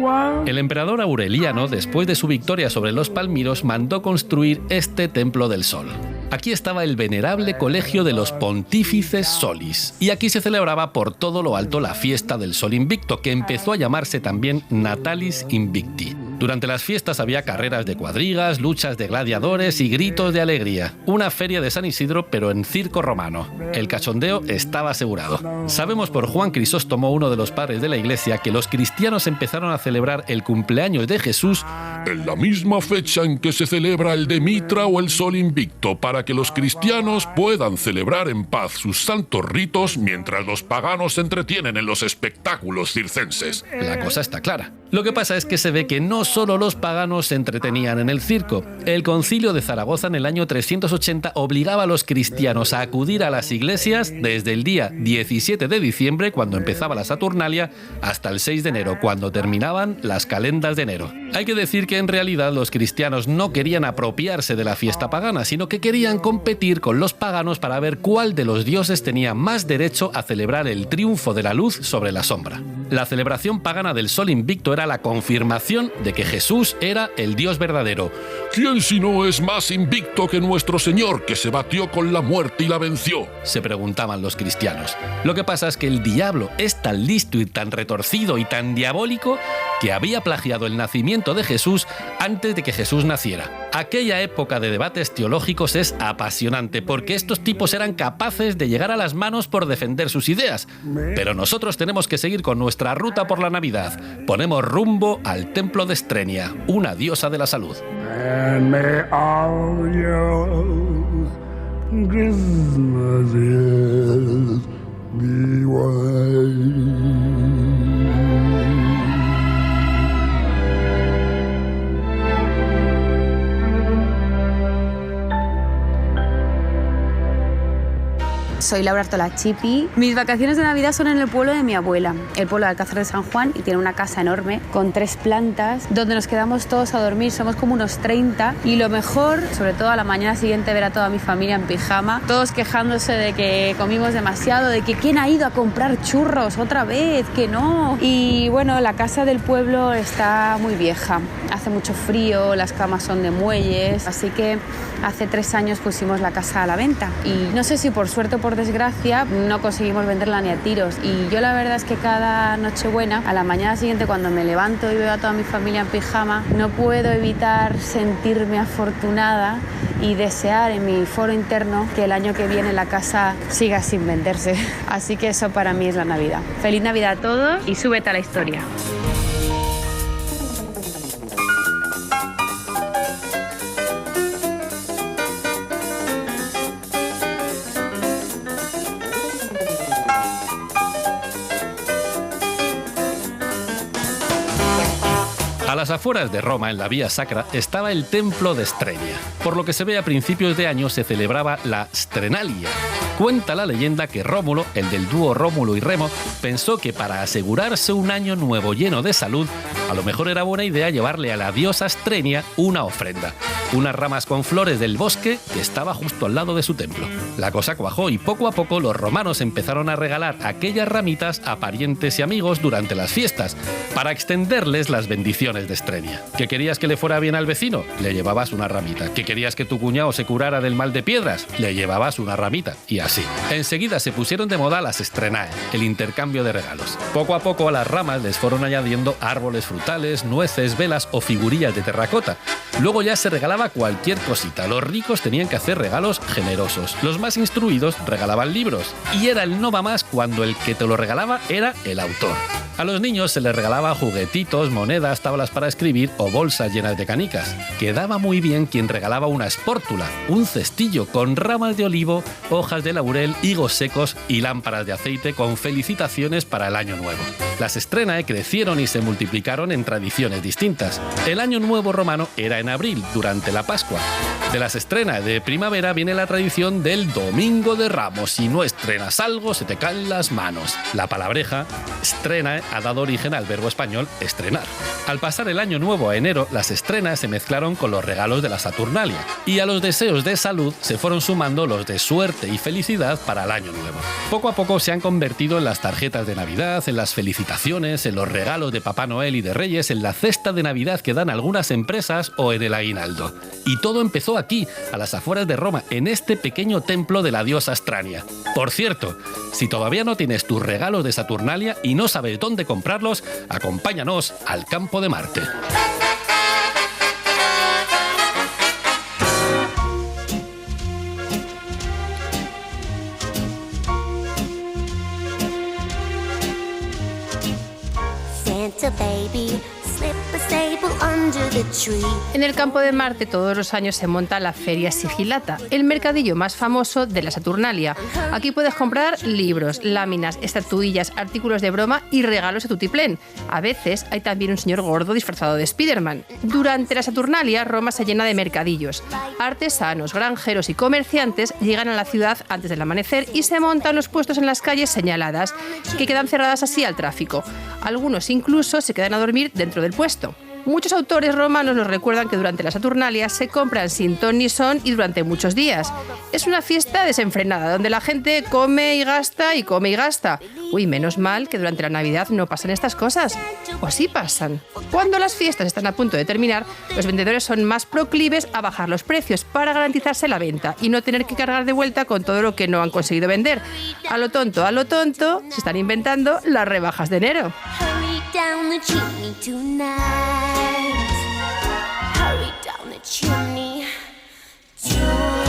El emperador Aureliano, después de su victoria sobre los palmiros, mandó construir este templo del sol. Aquí estaba el venerable colegio de los Pontífices Solis, y aquí se celebraba por todo lo alto la fiesta del Sol Invicto, que empezó a llamarse también Natalis Invicti. Durante las fiestas había carreras de cuadrigas, luchas de gladiadores y gritos de alegría. Una feria de San Isidro, pero en circo romano. El cachondeo estaba asegurado. Sabemos por Juan Crisóstomo, uno de los padres de la Iglesia, que los cristianos empezaron a celebrar el cumpleaños de Jesús en la misma fecha en que se celebra el de Mitra o el Sol Invicto, para que los cristianos puedan celebrar en paz sus santos ritos mientras los paganos se entretienen en los espectáculos circenses. La cosa está clara. Lo que pasa es que se ve que no solo los paganos se entretenían en el circo. El concilio de Zaragoza en el año 380 obligaba a los cristianos a acudir a las iglesias desde el día 17 de diciembre, cuando empezaba la Saturnalia, hasta el 6 de enero, cuando terminaban las calendas de enero. Hay que decir que en realidad los cristianos no querían apropiarse de la fiesta pagana, sino que querían competir con los paganos para ver cuál de los dioses tenía más derecho a celebrar el triunfo de la luz sobre la sombra. La celebración pagana del Sol Invicto era la confirmación de que Jesús era el Dios verdadero. ¿Quién si no es más invicto que nuestro Señor, que se batió con la muerte y la venció?, se preguntaban los cristianos. Lo que pasa es que el diablo es tan listo y tan retorcido y tan diabólico que había plagiado el nacimiento de Jesús antes de que Jesús naciera. Aquella época de debates teológicos es apasionante, porque estos tipos eran capaces de llegar a las manos por defender sus ideas. Pero nosotros tenemos que seguir con nuestra ruta por la Navidad. Ponemos rumbo al templo de Estrenia, una diosa de la salud. And may all your Christmases be white. soy Laura Artola-Chipi. Mis vacaciones de Navidad son en el pueblo de mi abuela, el pueblo de Alcázar de San Juan, y tiene una casa enorme con 3 plantas donde nos quedamos todos a dormir, somos como unos 30, y lo mejor, sobre todo a la mañana siguiente, ver a toda mi familia en pijama, todos quejándose de que comimos demasiado, de que quién ha ido a comprar churros otra vez, que no. Y bueno, la casa del pueblo está muy vieja, hace mucho frío, las camas son de muelles, así que hace 3 años pusimos la casa a la venta y no sé si por suerte o por desgracia no conseguimos venderla ni a tiros. Y yo la verdad es que cada Nochebuena, a la mañana siguiente, cuando me levanto y veo a toda mi familia en pijama, no puedo evitar sentirme afortunada y desear en mi foro interno que el año que viene la casa siga sin venderse. Así que eso para mí es la Navidad. Feliz Navidad a todos y súbete a la historia. A las afueras de Roma, en la Vía Sacra, estaba el templo de Strenia. Por lo que se ve, a principios de año se celebraba la Strenalia. Cuenta la leyenda que Rómulo, el del dúo Rómulo y Remo, pensó que para asegurarse un año nuevo lleno de salud, a lo mejor era buena idea llevarle a la diosa Strenia una ofrenda. Unas ramas con flores del bosque que estaba justo al lado de su templo. La cosa cuajó y poco a poco los romanos empezaron a regalar aquellas ramitas a parientes y amigos durante las fiestas, para extenderles las bendiciones de Strenia. ¿Que querías que le fuera bien al vecino? Le llevabas una ramita. ¿Que querías que tu cuñado se curara del mal de piedras? Le llevabas una ramita. Y así. Enseguida se pusieron de moda las strenae, el intercambio de regalos. Poco a poco a las ramas les fueron añadiendo árboles frutales, nueces, velas o figurillas de terracota. Luego ya se regalaba cualquier cosita. Los ricos tenían que hacer regalos generosos. Los más instruidos regalaban libros. Y era el no va más cuando el que te lo regalaba era el autor. A los niños se les regalaba juguetitos, monedas, tablas para escribir o bolsas llenas de canicas. Quedaba muy bien quien regalaba una espórtula, un cestillo con ramas de olivo, hojas de laurel, higos secos y lámparas de aceite con felicitaciones para el año nuevo. Las strenae crecieron y se multiplicaron en tradiciones distintas. El año nuevo romano era en abril, durante la Pascua. De las strenae de primavera viene la tradición del Domingo de Ramos. Si no estrenas algo, se te caen las manos. La palabreja strenae ha dado origen al verbo español estrenar. Al pasar el año nuevo a enero, las estrenas se mezclaron con los regalos de la Saturnalia, y a los deseos de salud se fueron sumando los de suerte y felicidad para el año nuevo. Poco a poco se han convertido en las tarjetas de Navidad, en las felicitaciones, en los regalos de Papá Noel y de Reyes, en la cesta de Navidad que dan algunas empresas o en el aguinaldo. Y todo empezó aquí, a las afueras de Roma, en este pequeño templo de la diosa Strania. Por cierto, si todavía no tienes tus regalos de Saturnalia y no sabes dónde comprarlos, acompáñanos al campo de Marte. Santa baby, slip a sable under the tree. En el campo de Marte todos los años se monta la Feria Sigilata, el mercadillo más famoso de la Saturnalia. Aquí puedes comprar libros, láminas, estatuillas, artículos de broma y regalos de tutiplén. A veces hay también un señor gordo disfrazado de Spiderman. Durante la Saturnalia, Roma se llena de mercadillos. Artesanos, granjeros y comerciantes llegan a la ciudad antes del amanecer y se montan los puestos en las calles señaladas, que quedan cerradas así al tráfico. Algunos incluso se quedan a dormir dentro del puesto. Muchos autores romanos nos recuerdan que durante la Saturnalia se compran sin ton ni son y durante muchos días. Es una fiesta desenfrenada, donde la gente come y gasta y come y gasta. Uy, menos mal que durante la Navidad no pasan estas cosas. ¿O sí pasan? Cuando las fiestas están a punto de terminar, los vendedores son más proclives a bajar los precios para garantizarse la venta y no tener que cargar de vuelta con todo lo que no han conseguido vender. A lo tonto, se están inventando las rebajas de enero. Down the chimney tonight. Hurry down the chimney tonight.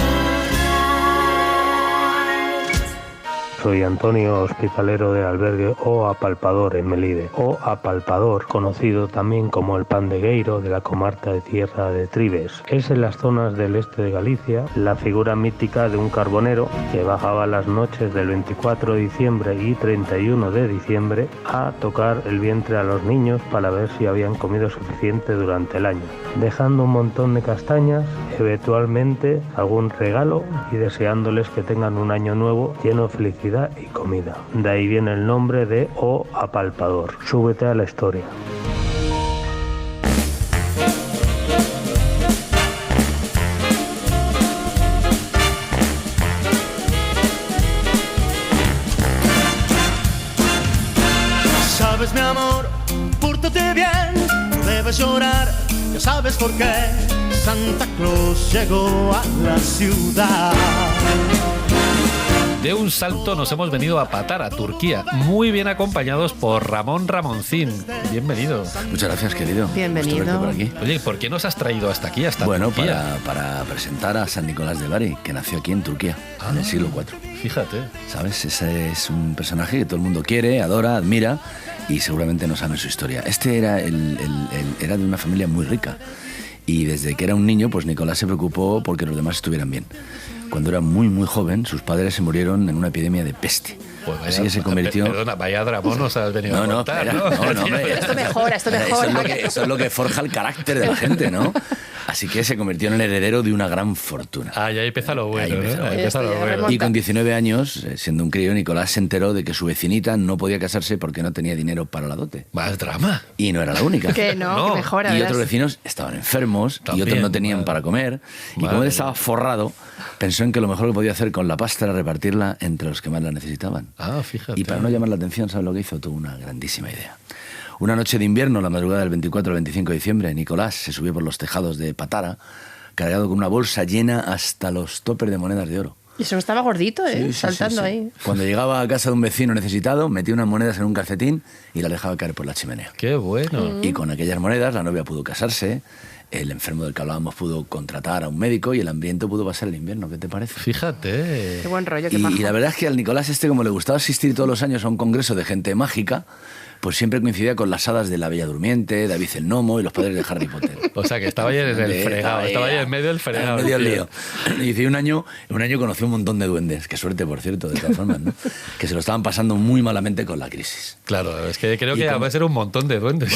Soy Antonio, hospitalero del albergue O Apalpador en Melide. O Apalpador, conocido también como el Pan de Gueiro de la comarca de Tierra de Tribes. Es en las zonas del este de Galicia la figura mítica de un carbonero que bajaba las noches del 24 de diciembre y 31 de diciembre a tocar el vientre a los niños para ver si habían comido suficiente durante el año, dejando un montón de castañas, eventualmente algún regalo y deseándoles que tengan un año nuevo lleno de felicidad y comida. De ahí viene el nombre de O Apalpador. Súbete a la historia. Sabes, mi amor, pórtate bien, no debes llorar, ya sabes por qué. Santa Claus llegó a la ciudad. De un salto nos hemos venido a Patara, Turquía, muy bien acompañados por Ramón Ramoncín. Bienvenido. Muchas gracias, querido. Bienvenido. Por aquí. Oye, ¿por qué nos has traído hasta aquí, hasta Bueno, Turquía? para presentar a San Nicolás de Bari, que nació aquí en Turquía, en el siglo IV. Fíjate. ¿Sabes? Ese es un personaje que todo el mundo quiere, adora, admira y seguramente no sabe su historia. Este era, era de una familia muy rica y desde que era un niño, pues Nicolás se preocupó porque los demás estuvieran bien. Cuando era muy, muy joven, sus padres se murieron en una epidemia de peste. Pues vaya, así que se convirtió... Perdona, vaya dramón nos has venido a contar, ¿no? Hombre, Esto mejora. Eso es lo que forja el carácter de la gente, ¿no? Así que se convirtió en el heredero de una gran fortuna. Ah, y ahí empieza lo bueno, Ahí ¿no? Ahí empieza lo bueno. Y con 19 años, siendo un crío, Nicolás se enteró de que su vecinita no podía casarse porque no tenía dinero para la dote. Más drama. Y no era la única. Que no, que mejora. Y otros vecinos estaban enfermos y otros no tenían para comer. Y como él estaba forrado, pensó en que lo mejor que podía hacer con la pasta era repartirla entre los que más la necesitaban. Ah, fíjate. Y para no llamar la atención, ¿sabes lo que hizo? Tuvo una grandísima idea. Una noche de invierno, la madrugada del 24 al 25 de diciembre, Nicolás se subió por los tejados de Patara, cargado con una bolsa llena hasta los topes de monedas de oro. Y eso estaba gordito, Sí, saltando sí. ahí. Cuando llegaba a casa de un vecino necesitado, metía unas monedas en un calcetín y las dejaba caer por la chimenea. ¡Qué bueno! Y con aquellas monedas la novia pudo casarse, el enfermo del que hablábamos pudo contratar a un médico y el hambriento pudo pasar el invierno. ¿Qué te parece? Fíjate. Qué buen rollo, qué Y majo. la verdad es que al Nicolás como le gustaba asistir todos los años a un congreso de gente mágica, pues siempre coincidía con las hadas de la Bella Durmiente, David el Gnomo y los poderes de Harry Potter. O sea, que estaba ahí en el fregado, estaba ahí en medio del fregado. En medio del lío. Y dice, un año conoció un montón de duendes. Qué suerte, por cierto, de todas formas, ¿no? Que se lo estaban pasando muy malamente con la crisis. Claro, es que creo que va a ser un montón de duendes.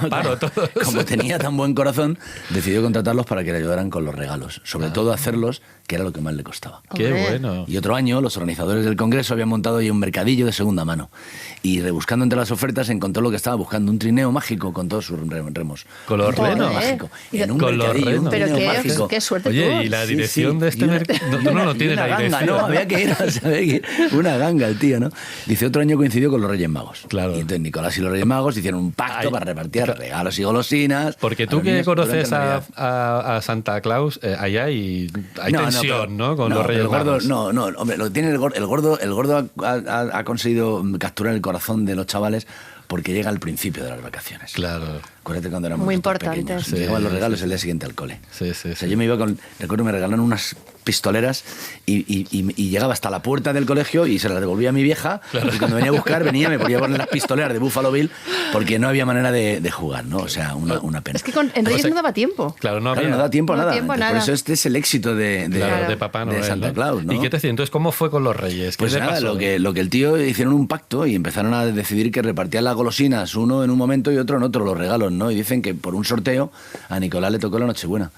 Bueno, como tenía tan buen corazón, decidió contratarlos para que le ayudaran con los regalos. Sobre todo hacerlos, que era lo que más le costaba. ¡Qué bueno! Y otro año, los organizadores del congreso habían montado ahí un mercadillo de segunda mano. Y rebuscando entre las ofertas, encontró lo que estaba buscando, un trineo mágico con todos sus remos. Con los renos. Mágico. En un con los mercadillo, un renos. Pero trineo mágico. qué suerte. Oye, tú. y la dirección de este mercado... No tiene la dirección. No, había que ir, había que ir. Una ganga el tío, ¿no? Dice, otro año coincidió con los Reyes Magos. Claro. Y entonces Nicolás y los Reyes Magos hicieron un pacto para repartir regalos y golosinas. Porque tú que conoces a Santa Claus, ahí hay tensión, ¿no? Con los Reyes Magos. No, hombre, lo que tiene el gordo ha conseguido capturar el corazón de los chavales porque llega al principio de las vacaciones. Claro. Acuérdate cuando éramos Muy nosotros importante. pequeños. Sí. Llegaban los regalos el día siguiente al cole. Sí. O sea, yo me iba recuerdo, me regalaron unas pistoleras y llegaba hasta la puerta del colegio y se las devolvía a mi vieja. Claro. Y cuando venía a buscar, me ponía a poner las pistoleras de Buffalo Bill porque no había manera de jugar, ¿no? O sea, una pena. Es que en Reyes no daba tiempo. Claro, no da tiempo a nada. nada. Por eso este es el éxito de Papá Noel, de Santa Claus, ¿no? ¿Y qué te decía? Entonces, ¿cómo fue con los Reyes? Pues nada, lo que el tío hicieron un pacto y empezaron a decidir que repartían las golosinas, uno en un momento y otro en otro, los regalos, ¿no? Y dicen que por un sorteo a Nicolás le tocó la Nochebuena.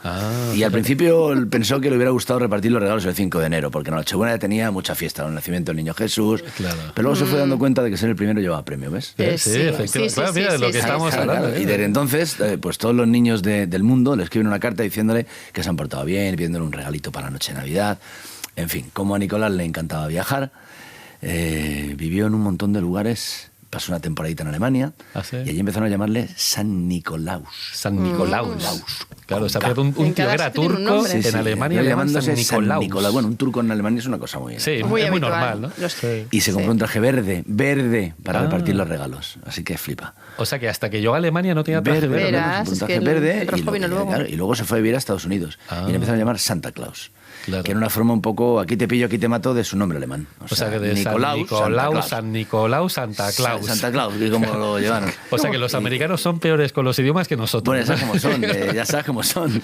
Y al principio pensó que le hubiera gustado repartir los regalos el 5 de enero, porque la Nochebuena ya tenía mucha fiesta, el nacimiento del niño Jesús. Claro. Pero luego se fue dando cuenta de que ser el primero llevaba premio, ¿ves? Sí, efectivamente. Claro, mira, de lo que estamos hablando. Y desde entonces, pues todos los niños del mundo le escriben una carta diciéndole que se han portado bien, pidiéndole un regalito para la noche de Navidad. En fin, como a Nicolás le encantaba viajar, vivió en un montón de lugares, pasó una temporadita en Alemania, y allí empezaron a llamarle San Nicolaus. San Nicolaus. Claro, se había un tío que era turco, en Alemania le llaman San Nicolaus. Bueno, un turco en Alemania es una cosa muy... Sí, es muy normal, ¿no? Y se compró un traje verde para repartir los regalos, así que flipa. O sea que hasta que llegó a Alemania no tenía traje verde. Un traje verde y luego se fue a vivir a Estados Unidos y le empezaron a llamar Santa Claus. que era una forma un poco, aquí te pillo, aquí te mato, de su nombre alemán. O sea que de San Nicolau, Santa Claus. Santa Claus, que como lo llevaron. O sea que los americanos son peores con los idiomas que nosotros. Bueno, ya sabes cómo son.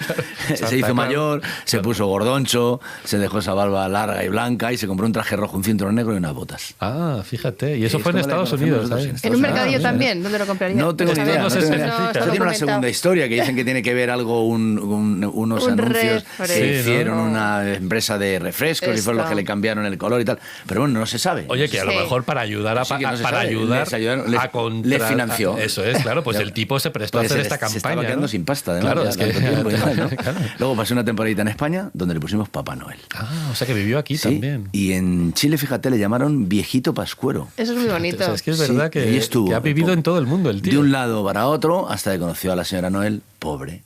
Se hizo mayor, se puso gordoncho, se dejó esa barba larga y blanca y se compró un traje rojo, un cinturón negro y unas botas. Ah, fíjate. Y eso fue en Estados Unidos. ¿En un mercadillo también? ¿Dónde lo compraría? No tengo ni idea. Eso tiene una segunda historia que dicen que tiene que ver algo, unos anuncios que hicieron una empresa de refrescos y fueron los que le cambiaron el color y tal. Pero bueno, no se sabe. Oye, que a lo mejor para ayudar le financió. Eso es, claro, pues el tipo se prestó a hacer esta campaña. Se estaba quedando sin pasta, además. Claro, es que... Claro. Luego pasé una temporadita en España donde le pusimos Papá Noel. Ah, o sea que vivió aquí también. Y en Chile, fíjate, le llamaron Viejito Pascuero. Eso es muy bonito. O sea, es que es verdad que ha vivido en todo el mundo el tío. De un lado para otro, hasta que conoció a la señora Noel, pobre.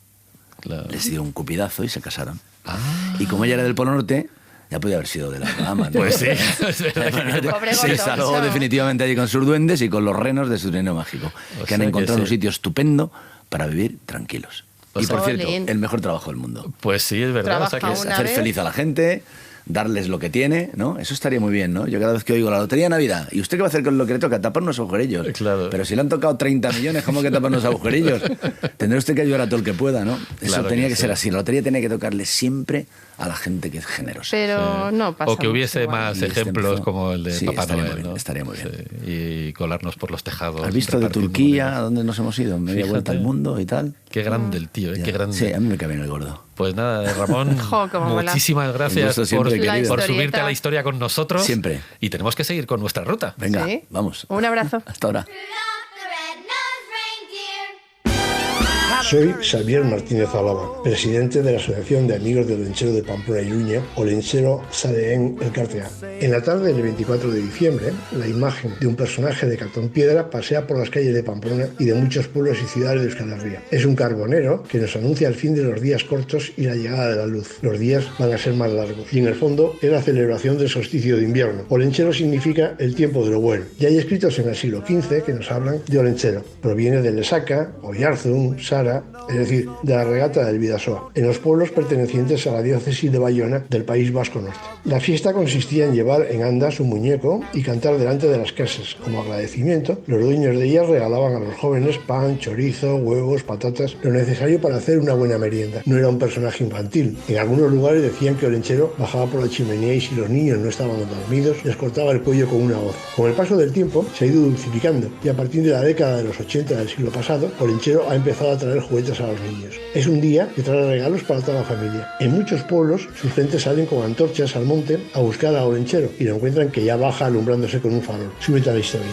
Claro. Les dio un cupidazo y se casaron. Y como ella era del Polo Norte, ya podía haber sido de la Bahamas, ¿no? Pues sí. Se instaló definitivamente allí con sus duendes y con los renos de su trineo mágico, que han encontrado un sitio estupendo para vivir tranquilos. Y por cierto, el mejor trabajo del mundo. Pues sí, es verdad. O sea, que es hacer feliz a la gente, darles lo que tiene, ¿no? Eso estaría muy bien, ¿no? Yo cada vez que oigo la lotería de Navidad, ¿y usted qué va a hacer con lo que le toca? Tapar unos agujerillos. Claro. Pero si le han tocado 30 millones, ¿cómo que tapar unos agujerillos? Tendrá usted que ayudar a todo el que pueda, ¿no? Eso claro tenía que ser así. La lotería tenía que tocarle siempre a la gente que es generosa. Pero no pasa. O que hubiese más ejemplos como el de Papá Noel, ¿no? Estaría muy bien. Y colarnos por los tejados. ¿Has visto de Turquía, a dónde nos hemos ido? Media vuelta al mundo y tal. Qué grande el tío, qué grande. Sí, a mí me cae bien el gordo. Pues nada, Ramón, muchísimas gracias por subirte a la historia con nosotros. Siempre. Y tenemos que seguir con nuestra ruta. Venga, vamos. Un abrazo. Hasta ahora. Soy Xavier Martínez Alaba, presidente de la Asociación de Amigos del Olentzero de Pamplona y Iruña, Olentzero Sadeen Elkartea. En la tarde del 24 de diciembre, la imagen de un personaje de cartón piedra pasea por las calles de Pamplona y de muchos pueblos y ciudades de Euskal Herria. Es un carbonero que nos anuncia el fin de los días cortos y la llegada de la luz. Los días van a ser más largos y en el fondo es la celebración del solsticio de invierno. Olentzero significa el tiempo de lo bueno. Ya hay escritos en el siglo XV que nos hablan de Olentzero. Proviene de Lesaca, Oyarzun, Sara, es decir, de la regata del Bidasoa, en los pueblos pertenecientes a la diócesis de Bayona del País Vasco Norte. La fiesta consistía en llevar en andas un muñeco y cantar delante de las casas. Como agradecimiento, los dueños de ellas regalaban a los jóvenes pan, chorizo, huevos, patatas, lo necesario para hacer una buena merienda. No era un personaje infantil. En algunos lugares decían que Olentzero bajaba por la chimenea y si los niños no estaban dormidos, les cortaba el cuello con una hoz. Con el paso del tiempo se ha ido dulcificando y a partir de la década de los 80 del siglo pasado, Olentzero ha empezado a traer juguetes a los niños. Es un día que trae regalos para toda la familia. En muchos pueblos, sus gentes salen con antorchas al monte a buscar a Olentzero y lo encuentran que ya baja alumbrándose con un farol. Súbete a la historia.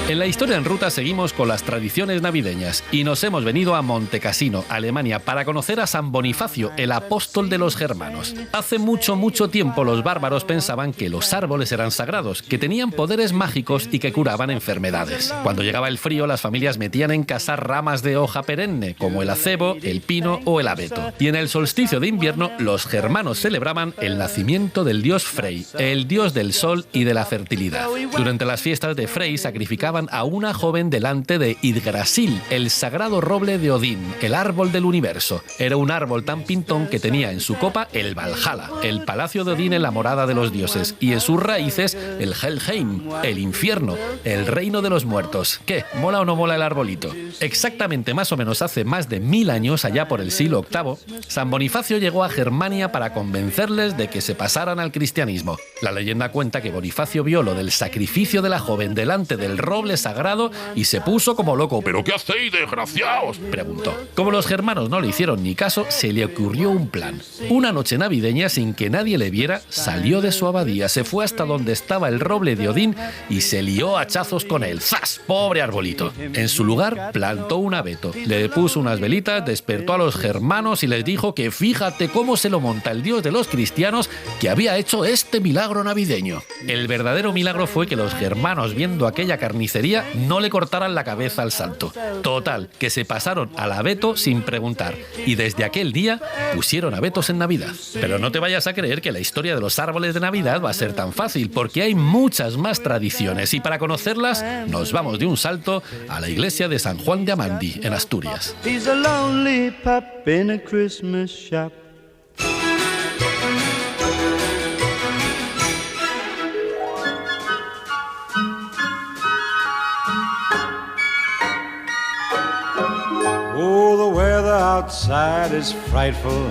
En la historia en ruta seguimos con las tradiciones navideñas y nos hemos venido a Montecassino, Alemania, para conocer a San Bonifacio, el apóstol de los germanos. Hace mucho, mucho tiempo los bárbaros pensaban que los árboles eran sagrados, que tenían poderes mágicos y que curaban enfermedades. Cuando llegaba el frío, las familias metían en casa ramas de hoja perenne, como el acebo, el pino o el abeto. Y en el solsticio de invierno, los germanos celebraban el nacimiento del dios Frey, el dios del sol y de la fertilidad. Durante las fiestas de Frey sacrificaban a una joven delante de Yggdrasil, el sagrado roble de Odín, el árbol del universo. Era un árbol tan pintón que tenía en su copa el Valhalla, el palacio de Odín en la morada de los dioses, y en sus raíces el Helheim, el infierno, el reino de los muertos. ¿Qué? ¿Mola o no mola el arbolito? Exactamente más o menos hace más de 1000 años, allá por el siglo VIII, San Bonifacio llegó a Germania para convencerles de que se pasaran al cristianismo. La leyenda cuenta que Bonifacio vio lo del sacrificio de la joven delante del roble sagrado y se puso como loco. ¿Pero qué hacéis, desgraciados?, preguntó. Como los germanos no le hicieron ni caso, se le ocurrió un plan. Una noche navideña, sin que nadie le viera, salió de su abadía, se fue hasta donde estaba el roble de Odín y se lió a hachazos con él. ¡Zas! ¡Pobre arbolito! En su lugar plantó un abeto, le puso unas velitas, despertó a los germanos y les dijo que fíjate cómo se lo monta el dios de los cristianos que había hecho este milagro navideño. El verdadero milagro fue que los germanos, viendo aquella carnicería carnicería no le cortaran la cabeza al santo. Total, que se pasaron al abeto sin preguntar y desde aquel día pusieron abetos en Navidad. Pero no te vayas a creer que la historia de los árboles de Navidad va a ser tan fácil, porque hay muchas más tradiciones y para conocerlas nos vamos de un salto a la iglesia de San Juan de Amandi, en Asturias. He's a lonely pup in a Christmas shop.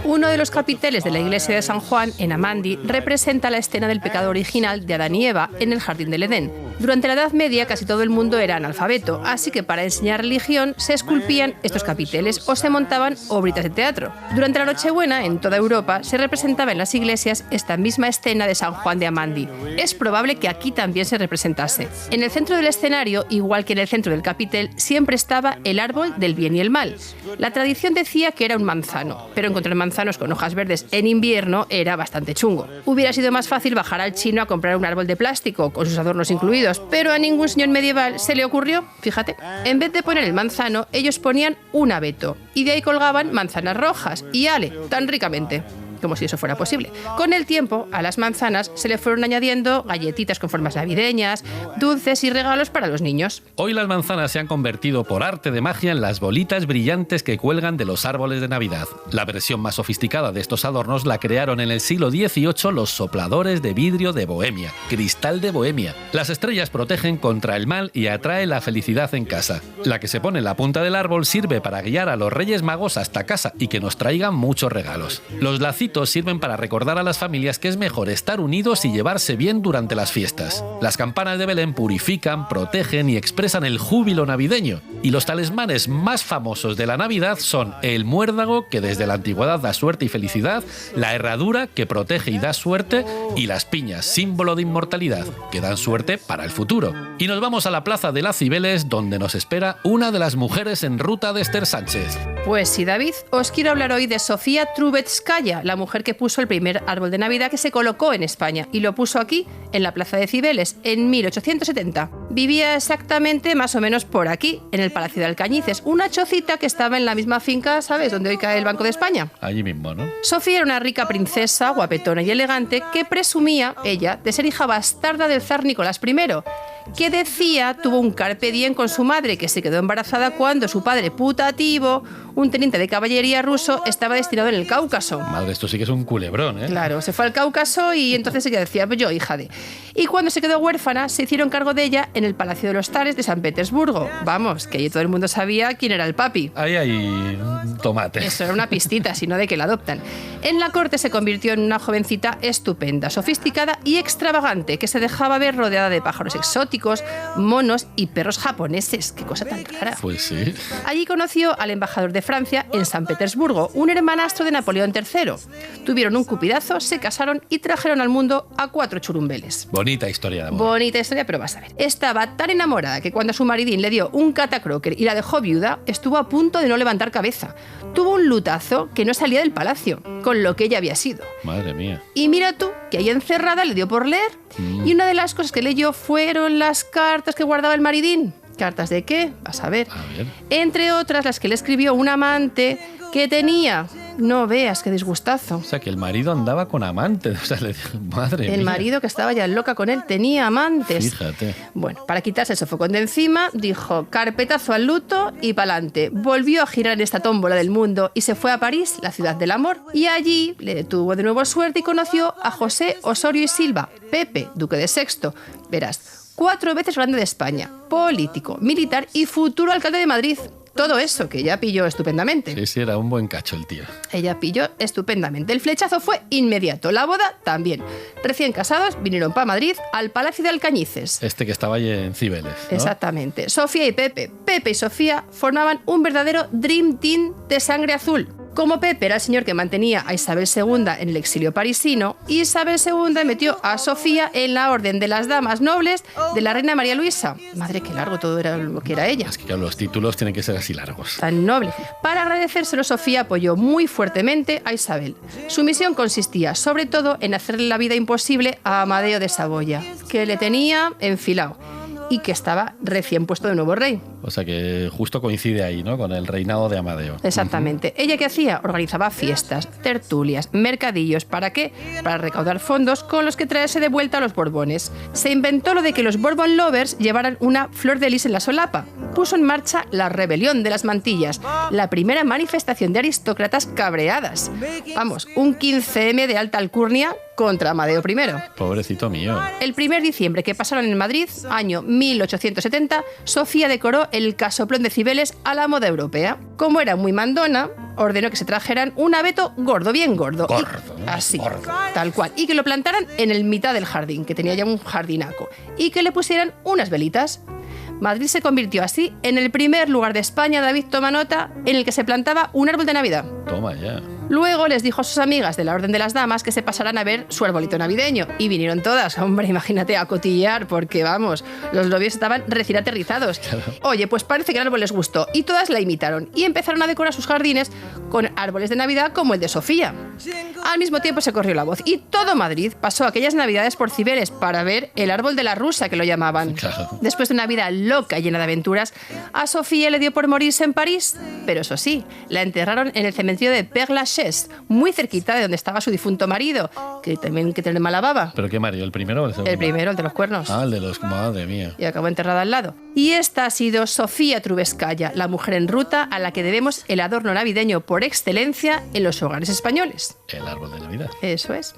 Uno de los capiteles de la iglesia de San Juan, en Amandi, representa la escena del pecado original de Adán y Eva en el jardín del Edén. Durante la Edad Media casi todo el mundo era analfabeto, así que para enseñar religión se esculpían estos capiteles o se montaban obritas de teatro. Durante la Nochebuena, en toda Europa, se representaba en las iglesias esta misma escena de San Juan de Amandi. Es probable que aquí también se representase. En el centro del escenario, igual que en el centro del capitel, siempre estaba el árbol del bien y el mal. La tradición decía que era un manzano, pero encontrar manzanos con hojas verdes en invierno era bastante chungo. Hubiera sido más fácil bajar al chino a comprar un árbol de plástico con sus adornos incluidos, pero a ningún señor medieval se le ocurrió, fíjate. En vez de poner el manzano, ellos ponían un abeto y de ahí colgaban manzanas rojas y ale, tan ricamente. Como si eso fuera posible. Con el tiempo, a las manzanas se le fueron añadiendo galletitas con formas navideñas, dulces y regalos para los niños. Hoy las manzanas se han convertido por arte de magia en las bolitas brillantes que cuelgan de los árboles de Navidad. La versión más sofisticada de estos adornos la crearon en el siglo XVIII los sopladores de vidrio de Bohemia, cristal de Bohemia. Las estrellas protegen contra el mal y atraen la felicidad en casa. La que se pone en la punta del árbol sirve para guiar a los Reyes Magos hasta casa y que nos traigan muchos regalos. Los lacitos sirven para recordar a las familias que es mejor estar unidos y llevarse bien durante las fiestas. Las campanas de Belén purifican, protegen y expresan el júbilo navideño. Y los talismanes más famosos de la Navidad son el muérdago, que desde la antigüedad da suerte y felicidad, la herradura, que protege y da suerte, y las piñas, símbolo de inmortalidad, que dan suerte para el futuro. Y nos vamos a la plaza de las Cibeles, donde nos espera una de las mujeres en ruta de Esther Sánchez. Pues sí, David, os quiero hablar hoy de Sofía Trubetskaya, la mujer que puso el primer árbol de Navidad que se colocó en España y lo puso aquí, en la plaza de Cibeles, en 1870. Vivía exactamente más o menos por aquí, en el Palacio de Alcañices, una chocita que estaba en la misma finca, ¿sabes?, donde hoy cae el Banco de España. Allí mismo, ¿no? Sofía era una rica princesa, guapetona y elegante, que presumía, ella, de ser hija bastarda del zar Nicolás I, que decía tuvo un carpe diem con su madre, que se quedó embarazada cuando su padre putativo, un teniente de caballería ruso, estaba destinado en el Cáucaso. Madre, esto sí que es un culebrón, ¿eh? Claro, se fue al Cáucaso y entonces ella decía, pues yo, hija de... Y cuando se quedó huérfana, se hicieron cargo de ella en el Palacio de los Zares de San Petersburgo. Vamos, que allí todo el mundo sabía quién era el papi. Ahí hay tomate. Eso era una pistita, sino de que la adoptan. En la corte se convirtió en una jovencita estupenda, sofisticada y extravagante, que se dejaba ver rodeada de pájaros exóticos, monos y perros japoneses. Qué cosa tan rara. Pues sí. Allí conoció al embajador de Francia en San Petersburgo, un hermanastro de Napoleón III. Tuvieron un cupidazo, se casaron y trajeron al mundo a 4 churumbeles. Bonita historia de amor. Bonita historia, pero vas a ver. Estaba tan enamorada que cuando su maridín le dio un catacroker y la dejó viuda, estuvo a punto de no levantar cabeza. Tuvo un lutazo que no salía del palacio, con lo que ella había sido. Madre mía. Y mira tú, que ahí encerrada le dio por leer. Y una de las cosas que leyó fueron las cartas que guardaba el maridín. ¿Cartas de qué? Vas a ver. Entre otras, las que le escribió un amante que tenía. No veas qué disgustazo. O sea, que el marido andaba con amantes. O sea, le dijo, madre mía. El marido, que estaba ya loca con él, tenía amantes. Fíjate. Bueno, para quitarse el sofocón de encima, dijo carpetazo al luto y pa'lante. Volvió a girar en esta tómbola del mundo y se fue a París, la ciudad del amor. Y allí le tuvo de nuevo suerte y conoció a José Osorio y Silva, Pepe, duque de Sexto. Verás, 4 veces grande de España, político, militar y futuro alcalde de Madrid. Todo eso que ella pilló estupendamente. Sí, sí, era un buen cacho el tío. Ella pilló estupendamente. El flechazo fue inmediato. La boda también. Recién casados vinieron para Madrid al Palacio de Alcañices. Este que estaba allí en Cibeles, ¿no? Exactamente. Sofía y Pepe. Pepe y Sofía formaban un verdadero Dream Team de sangre azul. Como Pepe era el señor que mantenía a Isabel II en el exilio parisino, Isabel II metió a Sofía en la orden de las damas nobles de la reina María Luisa. Madre, qué largo todo era lo que era ella. Es que claro, los títulos tienen que ser así largos. Tan noble. Para agradecérselo, Sofía apoyó muy fuertemente a Isabel. Su misión consistía, sobre todo, en hacerle la vida imposible a Amadeo de Saboya, que le tenía enfilado. y que estaba recién puesto de nuevo rey. O sea que justo coincide ahí, ¿no? Con el reinado de Amadeo. Exactamente. ¿Ella qué hacía? Organizaba fiestas, tertulias, mercadillos. ¿Para qué? Para recaudar fondos con los que traerse de vuelta a los Borbones. Se inventó lo de que los Bourbon Lovers llevaran una flor de lis en la solapa. Puso en marcha la rebelión de las mantillas, la primera manifestación de aristócratas cabreadas. Vamos, un 15M de alta alcurnia contra Amadeo I. Pobrecito mío. El 1 de diciembre que pasaron en Madrid, año 1870, Sofía decoró el casoplón de Cibeles a la moda europea. Como era muy mandona, ordenó que se trajeran un abeto gordo, bien gordo. Así, tal cual. Y que lo plantaran en el mitad del jardín, que tenía ya un jardinaco. Y que le pusieran unas velitas. Madrid se convirtió así en el primer lugar de España, David, toma nota, en el que se plantaba un árbol de Navidad. Toma ya. Luego les dijo a sus amigas de la Orden de las Damas que se pasaran a ver su arbolito navideño. Y vinieron todas, hombre, imagínate, a cotillar, porque vamos, los novios estaban recién aterrizados. Claro. Oye, pues parece que el árbol les gustó y todas la imitaron y empezaron a decorar sus jardines con árboles de Navidad como el de Sofía. Al mismo tiempo se corrió la voz y todo Madrid pasó aquellas Navidades por Cibeles para ver el árbol de la rusa, que lo llamaban. Claro. Después de una vida loca y llena de aventuras, a Sofía le dio por morirse en París, pero eso sí, la enterraron en el cementerio de Père Lachaise, muy cerquita de donde estaba su difunto marido, que también que tenía mala baba. ¿Pero qué marido? ¿El primero o el segundo? El primero, el de los cuernos. Ah, el de los... Madre mía. Y acabó enterrada al lado. Y esta ha sido Sofía Trubescaya, la mujer en ruta a la que debemos el adorno navideño por excelencia en los hogares españoles. El árbol de Navidad. Eso es.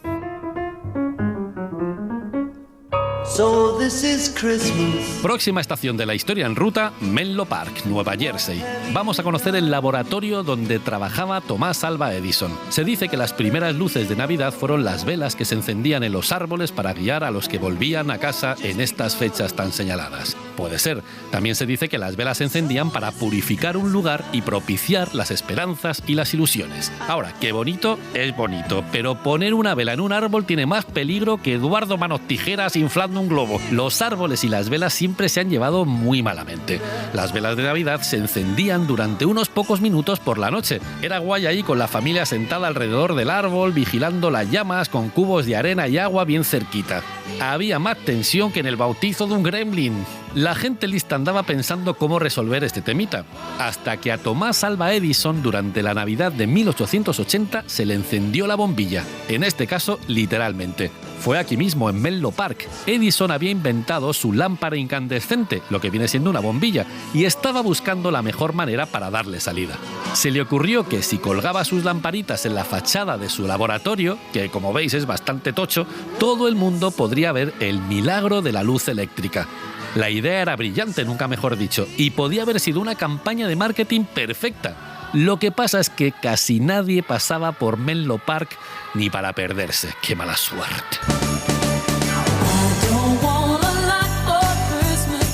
So this is Christmas. Próxima estación de la historia en ruta, Menlo Park, Nueva Jersey. Vamos a conocer el laboratorio donde trabajaba Tomás Alva Edison. Se dice que las primeras luces de Navidad fueron las velas que se encendían en los árboles para guiar a los que volvían a casa en estas fechas tan señaladas. Puede ser. También se dice que las velas se encendían para purificar un lugar y propiciar las esperanzas y las ilusiones. Ahora, qué bonito es bonito, pero poner una vela en un árbol tiene más peligro que Eduardo Manos Tijeras inflando un globo. Los árboles y las velas siempre se han llevado muy malamente. Las velas de Navidad se encendían durante unos pocos minutos por la noche. Era guay ahí con la familia sentada alrededor del árbol, vigilando las llamas con cubos de arena y agua bien cerquita. Había más tensión que en el bautizo de un gremlin. La gente lista andaba pensando cómo resolver este temita, hasta que a Tomás Alva Edison durante la Navidad de 1880 se le encendió la bombilla, en este caso literalmente. Fue aquí mismo, en Menlo Park. Edison había inventado su lámpara incandescente, lo que viene siendo una bombilla, y estaba buscando la mejor manera para darle salida. Se le ocurrió que si colgaba sus lamparitas en la fachada de su laboratorio, que como veis es bastante tocho, todo el mundo podría ver el milagro de la luz eléctrica. La idea era brillante, nunca mejor dicho, y podía haber sido una campaña de marketing perfecta. Lo que pasa es que casi nadie pasaba por Menlo Park ni para perderse. ¡Qué mala suerte!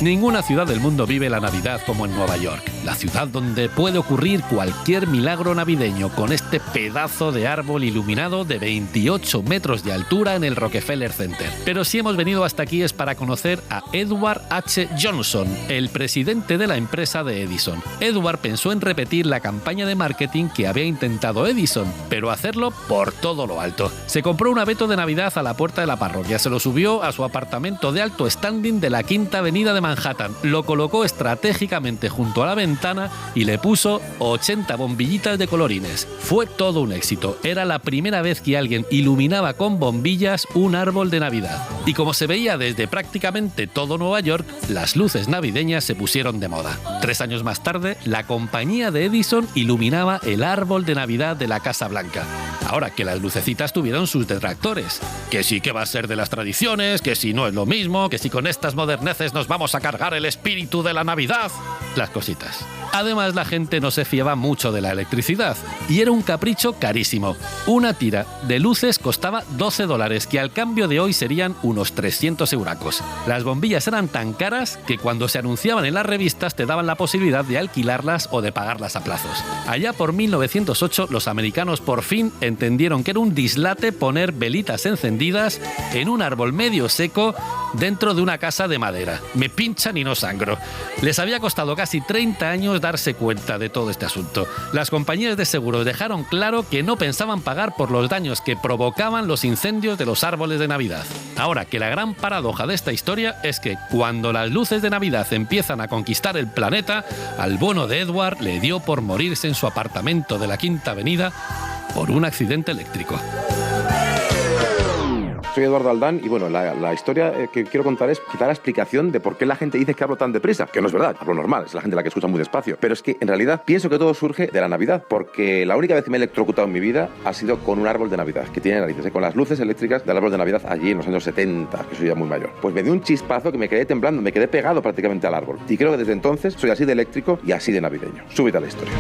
Ninguna ciudad del mundo vive la Navidad como en Nueva York, la ciudad donde puede ocurrir cualquier milagro navideño con este pedazo de árbol iluminado de 28 metros de altura en el Rockefeller Center. Pero si hemos venido hasta aquí es para conocer a Edward H. Johnson, el presidente de la empresa de Edison. Edward pensó en repetir la campaña de marketing que había intentado Edison, pero hacerlo por todo lo alto. Se compró un abeto de Navidad a la puerta de la parroquia, se lo subió a su apartamento de alto standing de la Quinta Avenida de Manhattan, lo colocó estratégicamente junto a la ventana y le puso 80 bombillitas de colorines. Fue todo un éxito. Era la primera vez que alguien iluminaba con bombillas un árbol de Navidad. Y como se veía desde prácticamente todo Nueva York, las luces navideñas se pusieron de moda. 3 años más tarde, la compañía de Edison iluminaba el árbol de Navidad de la Casa Blanca. Ahora que las lucecitas tuvieron sus detractores. Que sí que va a ser de las tradiciones, que si no es lo mismo, que si con estas moderneces nos vamos a cargar el espíritu de la Navidad. Las cositas. Además, la gente no se fiaba mucho de la electricidad y era un capricho carísimo. Una tira de luces costaba $12, que al cambio de hoy serían unos 300 euracos. Las bombillas eran tan caras que cuando se anunciaban en las revistas te daban la posibilidad de alquilarlas o de pagarlas a plazos. Allá por 1908 los americanos por fin entendieron entendieron que era un dislate poner velitas encendidas en un árbol medio seco dentro de una casa de madera. Me pinchan y no sangro. Les había costado casi 30 años darse cuenta de todo este asunto. Las compañías de seguros dejaron claro que no pensaban pagar por los daños que provocaban los incendios de los árboles de Navidad. Ahora, que la gran paradoja de esta historia es que cuando las luces de Navidad empiezan a conquistar el planeta, al bueno de Edward le dio por morirse en su apartamento de la Quinta Avenida por un accidente eléctrico. Soy Eduardo Aldán y bueno, la historia que quiero contar es quitar la explicación de por qué la gente dice que hablo tan deprisa, que no es verdad, hablo normal, es la gente la que escucha muy despacio, pero es que en realidad pienso que todo surge de la Navidad, porque la única vez que me he electrocutado en mi vida ha sido con un árbol de Navidad, que tiene narices, con las luces eléctricas del árbol de Navidad allí en los años 70, que soy ya muy mayor. Pues me dio un chispazo que me quedé temblando, me quedé pegado prácticamente al árbol, y creo que desde entonces soy así de eléctrico y así de navideño. Súbete a la historia.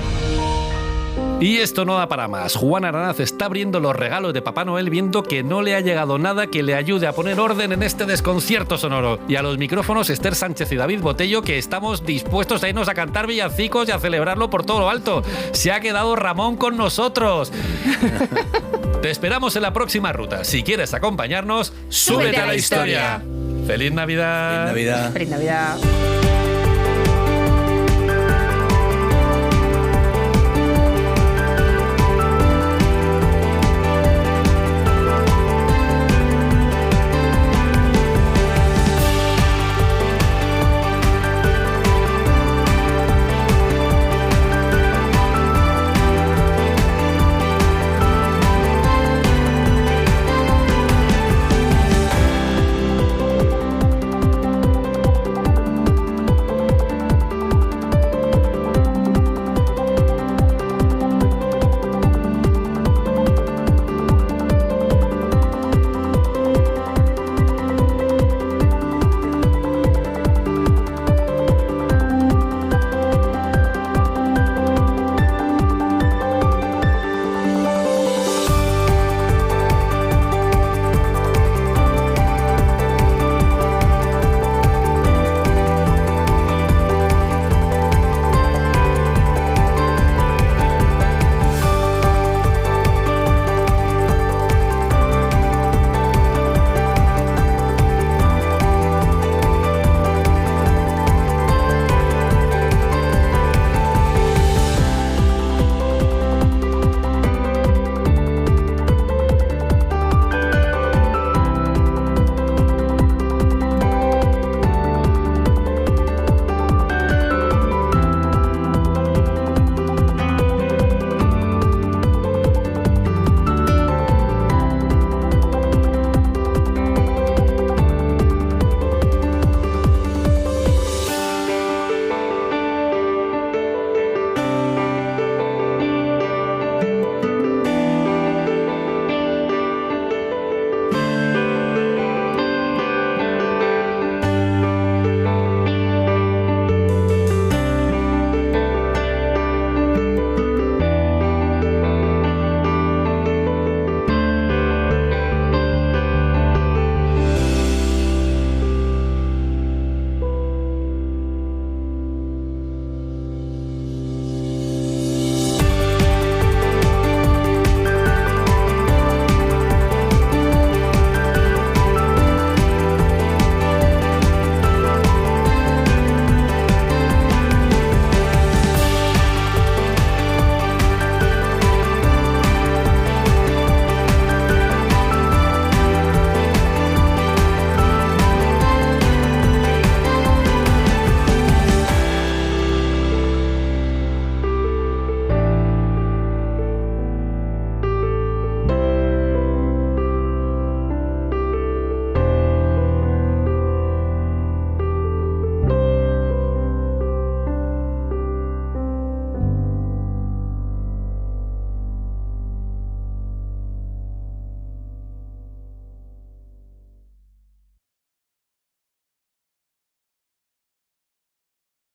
Y esto no da para más. Juan Aranaz está abriendo los regalos de Papá Noel viendo que no le ha llegado nada que le ayude a poner orden en este desconcierto sonoro. Y a los micrófonos Esther Sánchez y David Botello, que estamos dispuestos a irnos a cantar villancicos y a celebrarlo por todo lo alto. Se ha quedado Ramón con nosotros. Te esperamos en la próxima ruta. Si quieres acompañarnos, súbete a la historia. ¡Feliz Navidad! ¡Feliz Navidad! ¡Feliz Navidad!